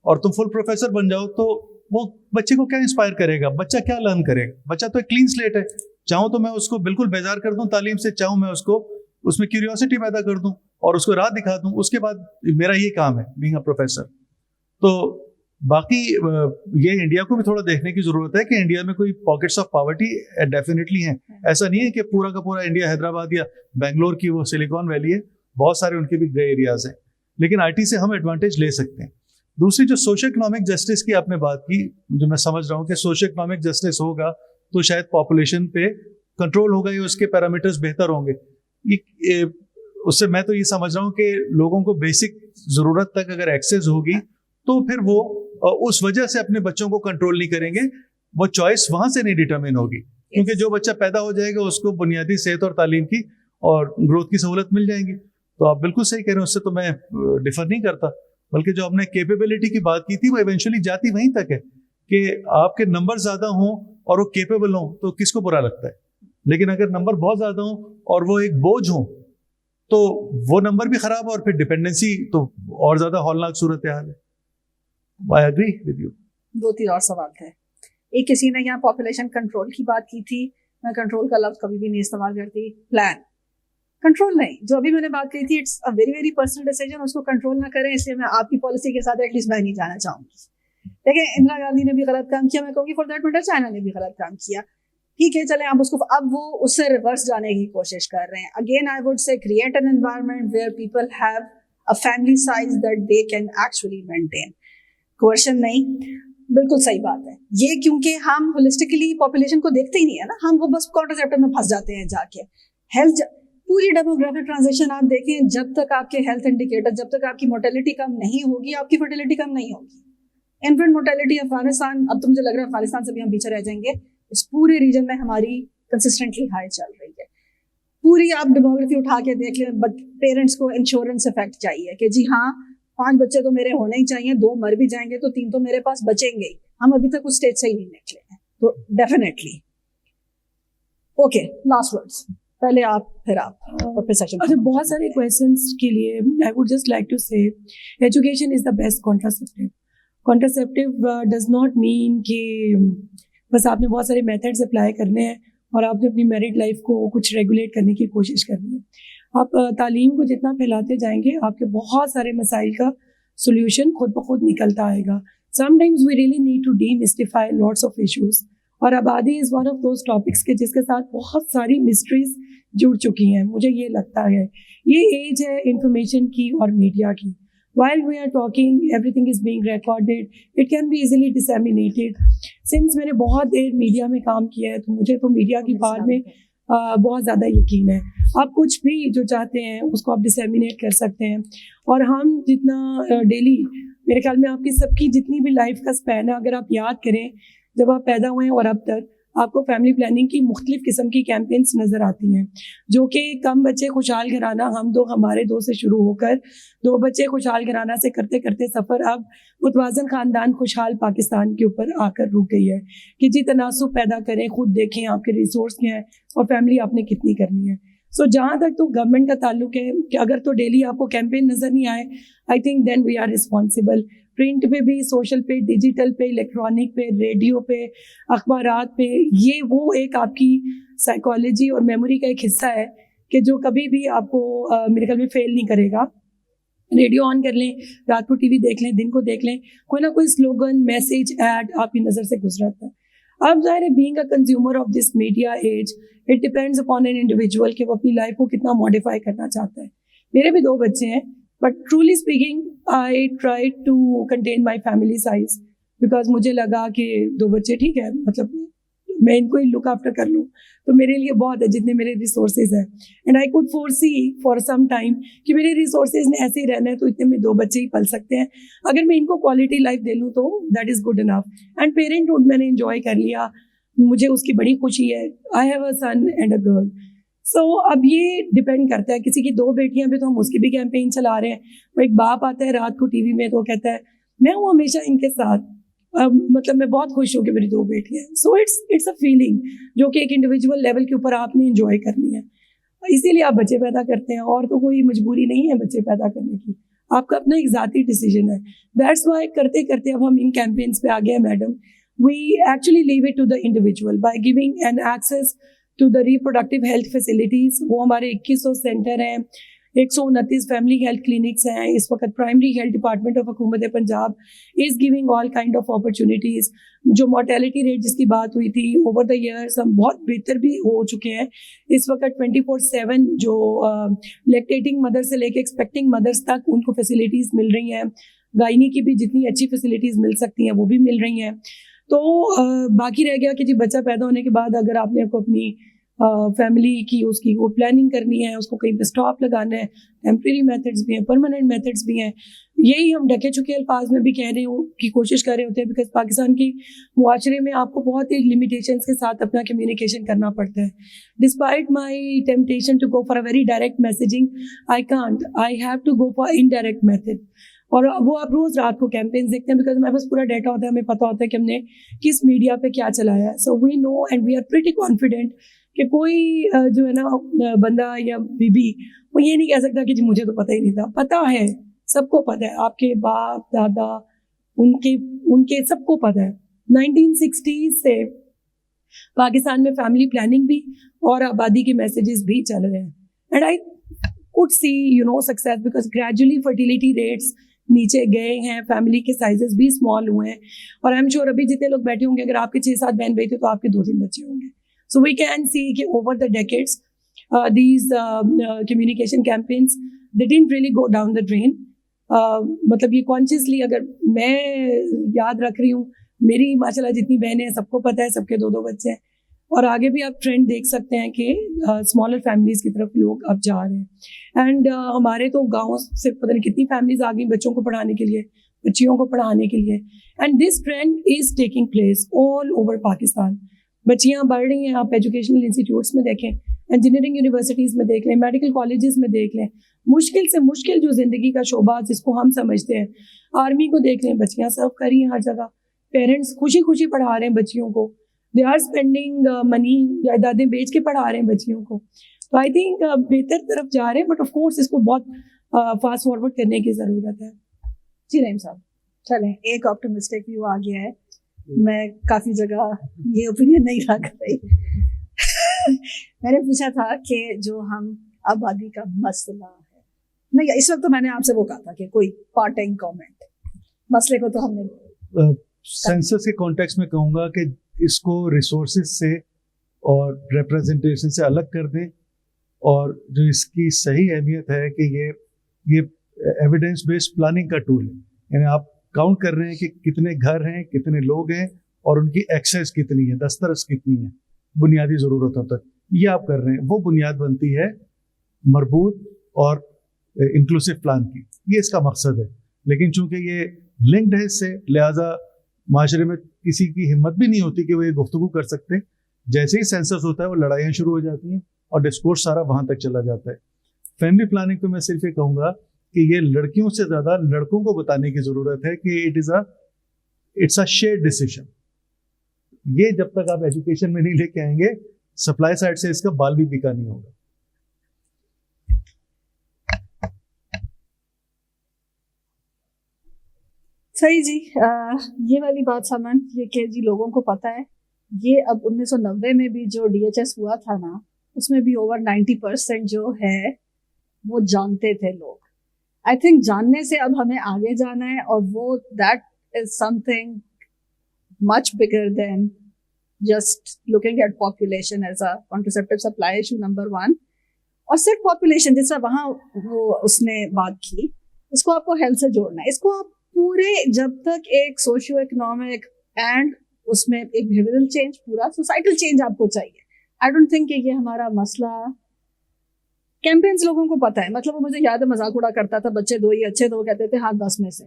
और तुम फुल प्रोफेसर बन जाओ, तो वो बच्चे को क्या इंस्पायर करेगा? बच्चा क्या लर्न करेगा? बच्चा तो एक क्लीन स्लेट है। चाहूँ तो मैं उसको बिल्कुल बेजार कर दूं तालीम से, चाहूँ मैं उसको उसमें क्यूरियोसिटी पैदा कर दूं और उसको राह दिखा दूं। उसके बाद मेरा ये काम है बीइंग अ प्रोफेसर। तो बाकी ये इंडिया को भी थोड़ा देखने की जरूरत है कि इंडिया में कोई पॉकेट्स ऑफ पॉवर्टी डेफिनेटली हैं। ऐसा नहीं है कि पूरा का पूरा इंडिया हैदराबाद या बेंगलोर की वो सिलिकॉन वैली है, बहुत सारे उनके भी ग्रे एरियाज हैं, लेकिन IT से हम एडवांटेज ले सकते हैं। दूसरी जो सोशियो इकोनॉमिक जस्टिस की आपने बात की, जो मैं समझ रहा हूँ कि सोशियो इकोनॉमिक जस्टिस होगा तो शायद पॉपुलेशन पे कंट्रोल होगा या उसके पैरामीटर्स बेहतर होंगे। उससे मैं तो ये समझ रहा हूँ कि लोगों को बेसिक ज़रूरत तक अगर एक्सेस होगी तो फिर वो उस वजह से अपने बच्चों को कंट्रोल नहीं करेंगे, वो चॉइस वहाँ से नहीं डिटरमिन होगी, क्योंकि जो बच्चा पैदा हो जाएगा उसको बुनियादी सेहत और तालीम की और ग्रोथ की सहूलत मिल जाएंगी। तो आप बिल्कुल सही कह रहे हैं, उससे तो मैं डिफर नहीं करता। बल्कि जो आपने कैपेबिलिटी की बात की थी वो इवेंचुअली जाती वहीं तक है कि आपके नंबर ज्यादा हों और वो कैपेबल हों तो किसको बुरा लगता है। लेकिन अगर नंबर बहुत ज्यादा हों और वो एक बोझ हों तो वो नंबर भी खराब है और फिर डिपेंडेंसी तो और ज्यादा हौलनाक सूरत हाल है। I agree with you. 2-3 और सवाल थे। एक किसी ने यहाँ पॉपुलेशन कंट्रोल की बात की थी, मैं कंट्रोल का लफ्ज कभी भी नहीं इस्तेमाल करती। प्लान कंट्रोल नहीं, जो अभी मैंने बात की थी, it's a very very personal decision, उसको कंट्रोल ना करें। इसलिए मैं आपकी पॉलिसी के साथ एटलीस्ट मैं नहीं जाना चाहूंगी। देखिए, इंदिरा गांधी ने भी गलत काम किया, मैं कहूँगी फॉर दैट मैटर चाइना ने भी गलत काम किया। ठीक है, चले अब उसको, अब वो उससे रिवर्स जाने की कोशिश कर रहे हैं। Again I would say create an environment where people have a family size that they can actually maintain. Coercion नहीं, बिल्कुल सही बात है ये, क्योंकि हम होलिस्टिकली पॉपुलेशन को देखते ही नहीं है ना, हम वो बस कॉन्ट्रासेप्टिव में फंस जाते हैं जाके। हेल्थ पूरी डेमोग्राफिक ट्रांजिशन आप देखें, जब तक आपके हेल्थ इंडिकेटर, जब तक आपकी मोर्टेलिटी कम नहीं होगी, आपकी फर्टिलिटी कम नहीं होगी। इन्फेंट मोर्टेलिटी अफगानिस्तान, अब तो मुझे लग रहा है अफगानिस्तान से भी हम पीछे रह जाएंगे। इस पूरे रीजन में हमारी कंसिस्टेंटली हाई चल रही है। पूरी आप डेमोग्राफी उठा के देख लें, पेरेंट्स को इंश्योरेंस इफेक्ट चाहिए कि जी हाँ 5 बच्चे तो मेरे होने ही चाहिए, 2 मर भी जाएंगे तो 3 तो मेरे पास बचेंगे ही। हम अभी तक उस स्टेज से ही नहीं निकले हैं, तो डेफिनेटली ओके। लास्ट वर्ड्स, पहले आप फिर आप और फिर सेशन। अच्छा, बहुत सारे क्वेश्चंस के लिए I would just like to say education is the best contraceptive. Contraceptive does not mean कि बस आपने बहुत सारे मेथड्स अप्लाई करने हैं और आपने अपनी मैरिड लाइफ को कुछ रेगुलेट करने की कोशिश करनी है। आप तालीम को जितना फैलाते जाएंगे, आपके बहुत सारे मसाइल का सोल्यूशन खुद ब खुद निकलता आएगा। Sometimes we really need to demystify lots of issues, और आबादी is one of those topics के जिसके साथ बहुत सारी मिस्ट्रीज जुड़ चुकी हैं। मुझे ये लगता है ये एज है इंफॉर्मेशन की और मीडिया की, while we are talking everything is being recorded, it can be easily disseminated. Since मैंने बहुत देर मीडिया में काम किया है तो मुझे तो मीडिया की पावर में बहुत ज़्यादा यकीन है. आप कुछ भी जो चाहते हैं उसको आप डिसेमिनेट कर सकते हैं. और हम जितना डेली, मेरे ख्याल में आपकी सबकी जितनी भी लाइफ का स्पैन है, अगर आप याद करें जब आप पैदा हुए हैं और अब तक, आपको फैमिली प्लानिंग की मुख्तलिफ किस्म की कैंपेन्स नज़र आती हैं, जो कि कम बच्चे खुशहाल घराना, हम दो हमारे दो से शुरू होकर 2 बच्चे खुशहाल घराना से करते करते सफ़र अब मुतवाज़न ख़ानदान खुशहाल पाकिस्तान के ऊपर आकर रुक गई है कि जी तनासुब पैदा करें, खुद देखें आपके रिसोर्स क्या हैं और फैमिली आपने कितनी करनी है. सो जहाँ तक तो गवर्नमेंट का ताल्लुक है कि अगर तो डेली आपको कैंपेन नज़र नहीं आए, I think then we are responsible. Print पे भी, सोशल पे, डिजिटल पे, इलेक्ट्रॉनिक पे, रेडियो पे, अखबारात पे, ये वो एक आपकी साइकोलॉजी और मेमोरी का एक हिस्सा है कि जो कभी भी आपको मेरे ख्याल में फेल नहीं करेगा. रेडियो ऑन कर लें, रात को टीवी देख लें, दिन को देख लें, कोई ना कोई स्लोगन, मैसेज, ऐड आपकी नज़र से गुजरता है. अब ज़ाहिर है being a consumer of this media age, it depends upon an individual कि वो अपनी लाइफ को कितना मॉडिफाई करना चाहता है. मेरे भी 2 बच्चे हैं, but truly speaking I try to contain my family size, because मुझे लगा कि 2 बच्चे ठीक है, मतलब मैं इनको ही लुक आफ्टर कर लूँ तो मेरे लिए बहुत है जितने मेरे रिसोर्सेज हैं. And I could foresee for some time कि मेरे रिसोर्सेज ने ऐसे ही रहना है तो इतने में 2 बच्चे ही पल सकते हैं. अगर मैं इनको क्वालिटी लाइफ दे लूँ तो that is good enough. And parenthood मैंने इंजॉय कर लिया, मुझे उसकी बड़ी खुशी है. I have a son and a girl. So अब ये डिपेंड करता है, किसी की 2 बेटियां भी तो हम उसकी भी कैंपेन चला रहे हैं. वो एक बाप आता है रात को टीवी में तो कहता है मैं हूँ हमेशा इनके साथ, मतलब मैं बहुत खुश हूँ कि मेरी 2 बेटियां हैं. सो इट्स अ फीलिंग जो कि एक इंडिविजुअल लेवल के ऊपर आपने इंजॉय करनी है. इसीलिए आप बच्चे पैदा करते हैं, और तो कोई मजबूरी नहीं है बच्चे पैदा करने की, आपका अपना एक ज़ाती डिसीजन है. दैट्स वाई करते करते अब हम इन कैंपेन्स पे आ गए हैं madam. We actually leave it to the individual by giving an access to the reproductive health facilities. वो हमारे 2100 सेंटर हैं, 129 फैमिली हेल्थ क्लिनिक्स हैं. इस वक्त प्राइमरी हेल्थ डिपार्टमेंट ऑफ हुकूमत Punjab is giving all kind of opportunities. जो mortality rate जिसकी बात हुई थी ओवर द ईयर्स हम बहुत बेहतर भी हो चुके हैं. इस वक्त 24/7 जो लैक्टेटिंग मदर से लेके एक्सपेक्टिंग मदर्स तक उनको फैसिलिटीज़ मिल रही हैं. गायनी की भी जितनी अच्छी फैसिलिटीज़ मिल सकती हैं वो भी मिल रही हैं. तो बाकी रह गया कि जी बच्चा पैदा होने के बाद अगर आपने को अपनी फैमिली की उसकी वो प्लानिंग करनी है, उसको कहीं पे स्टॉप लगाना है, टेम्प्रेरी मेथड्स भी हैं, परमानेंट मेथड्स भी हैं. यही हम ढके चुके अल्फाज में भी कह रहे हो की कोशिश कर रहे होते हैं, बिकॉज पाकिस्तान की मुआशरे में आपको बहुत ही लिमिटेशंस के साथ अपना कम्युनिकेशन करना पड़ता है. Despite my temptation to go for a very direct messaging, I can't, I have to go for indirect method. और वो आप रोज़ रात को कैंपेन्स देखते हैं, बिकॉज हमारे पास पूरा डाटा होता है, हमें पता होता है कि हमने किस मीडिया पे क्या चलाया है. So we know and we are pretty confident कि कोई जो है ना बंदा या बीबी वो ये नहीं कह सकता कि जी मुझे तो पता ही नहीं था. पता है, सबको पता है, आपके बाप दादा उनके सबको पता है. 1960s से पाकिस्तान में फैमिली प्लानिंग भी और आबादी के मैसेजेस भी चल रहे हैं. And I could see success because gradually fertility rates नीचे गए हैं, फैमिली के साइजेस भी स्मॉल हुए हैं. और आई एम श्योर अभी जितने लोग बैठे होंगे, अगर आपके 6-7 बहन भाई थे तो आपके 2-3 बच्चे होंगे. सो वी कैन सी कि over the decades these communication campaigns they didn't really go down the drain. मतलब ये कॉन्शियसली अगर मैं याद रख रही हूँ, मेरी माशाल्लाह जितनी बहनें हैं सबको पता है, सबके 2-2 बच्चे हैं. और आगे भी आप ट्रेंड देख सकते हैं कि स्मॉलर फैमिलीज़ की तरफ लोग अब जा रहे हैं. एंड हमारे तो गाँव से पता नहीं कितनी फैमिलीज़ आ गई बच्चों को पढ़ाने के लिए, बच्चियों को पढ़ाने के लिए. And this trend is taking place all over Pakistan. बच्चियाँ बढ़ रही हैं, आप एजुकेशनल इंस्टीट्यूट्स में देखें, इंजीनियरिंग यूनिवर्सिटीज़ में देख लें, मेडिकल कॉलेजेस में देख लें, मुश्किल से मुश्किल जो ज़िंदगी का शोबा जिसको हम समझते हैं, आर्मी को देख लें, बच्चियाँ सर्व कर रही हैं हर जगह. पेरेंट्स खुशी खुशी पढ़ा रहे हैं बच्चियों को, दे आर स्पेंडिंग मनी, जायदादें बेच के पढ़ा रहे हैं बच्चियों को. तो आई थिंक बेहतर तरफ जा रहे हैं, बट ऑफ कोर्स इसको बहुत फास्ट फॉरवर्ड करने की ज़रूरत है. जी रहीम साहब, चलें, एक ऑप्टिमिस्टिक व्यू आ गया है. मैं काफ़ी जगह ये ओपिनियन नहीं रख रही. मैंने पूछा था कि जो हम आबादी का मसला है, नहीं इस वक्त तो मैंने आपसे वो कहा था कि कोई पार्ट टाइम कमेंट, मसले को तो हमने सेंसस के कॉन्टेक्स्ट में कहूँगा कि इसको रिसोर्सेज से और रिप्रेजेंटेशन से अलग कर दें. और जो इसकी सही अहमियत है कि ये एविडेंस बेस्ड प्लानिंग का टूल है। यानी आप काउंट कर रहे हैं कि कितने घर हैं, कितने लोग हैं और उनकी एक्सेस कितनी है, दस्तरस कितनी है बुनियादी ज़रूरतों तक, ये आप कर रहे हैं। वो बुनियाद बनती है मरबूत और इंक्लूसिव प्लान की, ये इसका मकसद है। लेकिन चूंकि ये लिंक्ड है इससे, लिहाजा माशरे में किसी की हिम्मत भी नहीं होती कि वो ये गुफ्तगू कर सकते। जैसे ही सेंसस होता है वो लड़ाइयाँ शुरू हो जाती हैं और डिस्कोर्स सारा वहाँ तक चला जाता है। फैमिली प्लानिंग पे मैं सिर्फ ये कहूँगा कि ये लड़कियों से ज़्यादा लड़कों को बताने की ज़रूरत है कि इट्स अ शेयर्ड डिसीजन। ये जब तक आप एजुकेशन में नहीं लेके आएंगे, सप्लाई साइड से इसका बाल भी बिका नहीं होगा। सही जी। ये वाली बात समन, ये कि जी लोगों को पता है। ये अब 1990 में भी जो DHS हुआ था ना, उसमें भी ओवर 90% जो है वो जानते थे लोग। आई थिंक जानने से अब हमें आगे जाना है, और वो that is something much bigger than just looking at population as a contraceptive supply issue number 1, और सिर्फ पॉपुलेशन जैसा वहाँ वो उसने बात की, इसको आपको हेल्थ से जोड़ना है। इसको आप पूरे, जब तक एक सोशियो इकोनॉमिक एंड उसमें एक बिहेवियरल चेंज, पूरा सोसाइटल चेंज आपको चाहिए। आई डोंट थिंक कि ये हमारा मसला। कैंपेन्स लोगों को पता है, मतलब वो मुझे याद है मजाक उड़ा करता था, बच्चे 2 ही अच्छे, तो वो कहते थे हाँ 10 में से,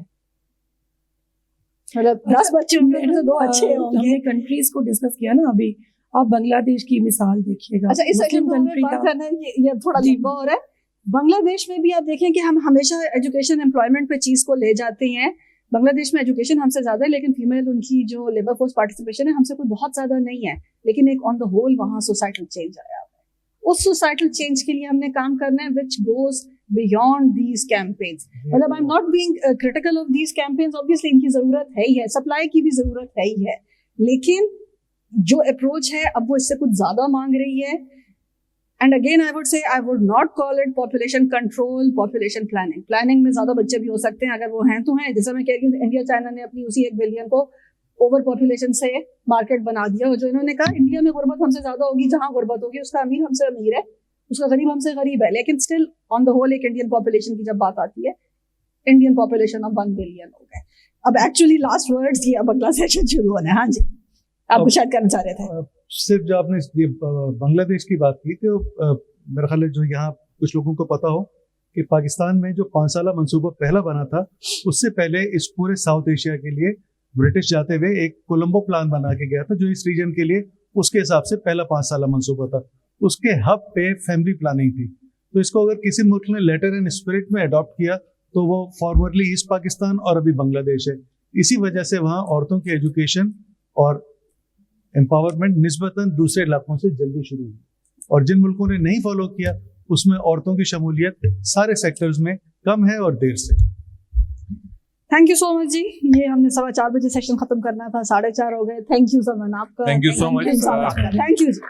मतलब 10 बच्चे होंगे तो 2 अच्छे होंगे। हमने कंट्रीज को डिस्कस किया ना अभी, आप बांग्लादेश की मिसाल देखिएगा। अच्छा, इस कंट्री बात करना ये थोड़ा लंबा हो रहा है। बांग्लादेश में भी आप देखें कि हम हमेशा एजुकेशन एम्प्लॉयमेंट पे चीज को ले जाते हैं। बांग्लादेश में एजुकेशन हमसे ज्यादा है, लेकिन फीमेल उनकी जो लेबर फोर्स पार्टिसिपेशन है हमसे कोई बहुत ज्यादा नहीं है, लेकिन एक ऑन द होल वहाँ सोसाइटल चेंज आया है। उस सोसाइटल चेंज के लिए हमने काम करना है, which goes beyond these campaigns. मतलब I am not being critical of these campaigns, obviously इनकी जरूरत है ही है, सप्लाई की भी जरूरत है ही है, लेकिन जो अप्रोच है अब वो इससे कुछ ज्यादा मांग रही है। एंड अगेन आई वुड से, I would not call it population control, population planning. Planning में ज्यादा बच्चे भी हो सकते हैं, अगर वो हैं तो हैं। जैसे मैं कह रही हूँ, इंडिया चाइना ने अपनी उसी 1 बिलियन को ओवर पॉपुलेशन से मार्केट बना दिया। और जो इन्होंने कहा इंडिया में गुर्बत हमसे ज्यादा होगी, जहां गुर्बत होगी उसका अमीर हमसे अमीर है, उसका गरीब हमसे गरीब है, लेकिन स्टिल ऑन द होल एक इंडियन पॉपुलेशन की जब बात आती है, इंडियन पॉपुलेशन अब 1 बिलियन हो गए। अब एक्चुअली लास्ट वर्ड्स की अब अगला सेशन शुरू होना है। हाँ जी, आप कुछ ऐड करना चाह रहे थे? सिर्फ जो आपने बांग्लादेश की बात की, तो मेरा ख्याल है जो यहाँ कुछ लोगों को पता हो कि पाकिस्तान में जो 5 साला मंसूबा पहला बना था, उससे पहले इस पूरे साउथ एशिया के लिए ब्रिटिश जाते हुए एक कोलंबो प्लान बना के गया था, जो इस रीजन के लिए उसके हिसाब से पहला 5 साला मंसूबा था। उसके हब पे फैमिली प्लानिंग थी। तो इसको अगर किसी मुल्क ने लेटर एंड स्पिरिट में अडॉप्ट किया तो वो फॉर्मरली ईस्ट पाकिस्तान और अभी बांग्लादेश है। इसी वजह से वहाँ औरतों की एजुकेशन और एम्पावरमेंट निस्बतन दूसरे इलाकों से जल्दी शुरू हुई, और जिन मुल्कों ने नहीं फॉलो किया उसमें औरतों की शमूलियत सारे सेक्टर्स में कम है और देर से। थैंक यू सो मच जी। ये हमने 4:15 बजे सेशन खत्म करना था, 4:30 हो गए। थैंक यू समन आपका। Thank you so much. Thank you ji.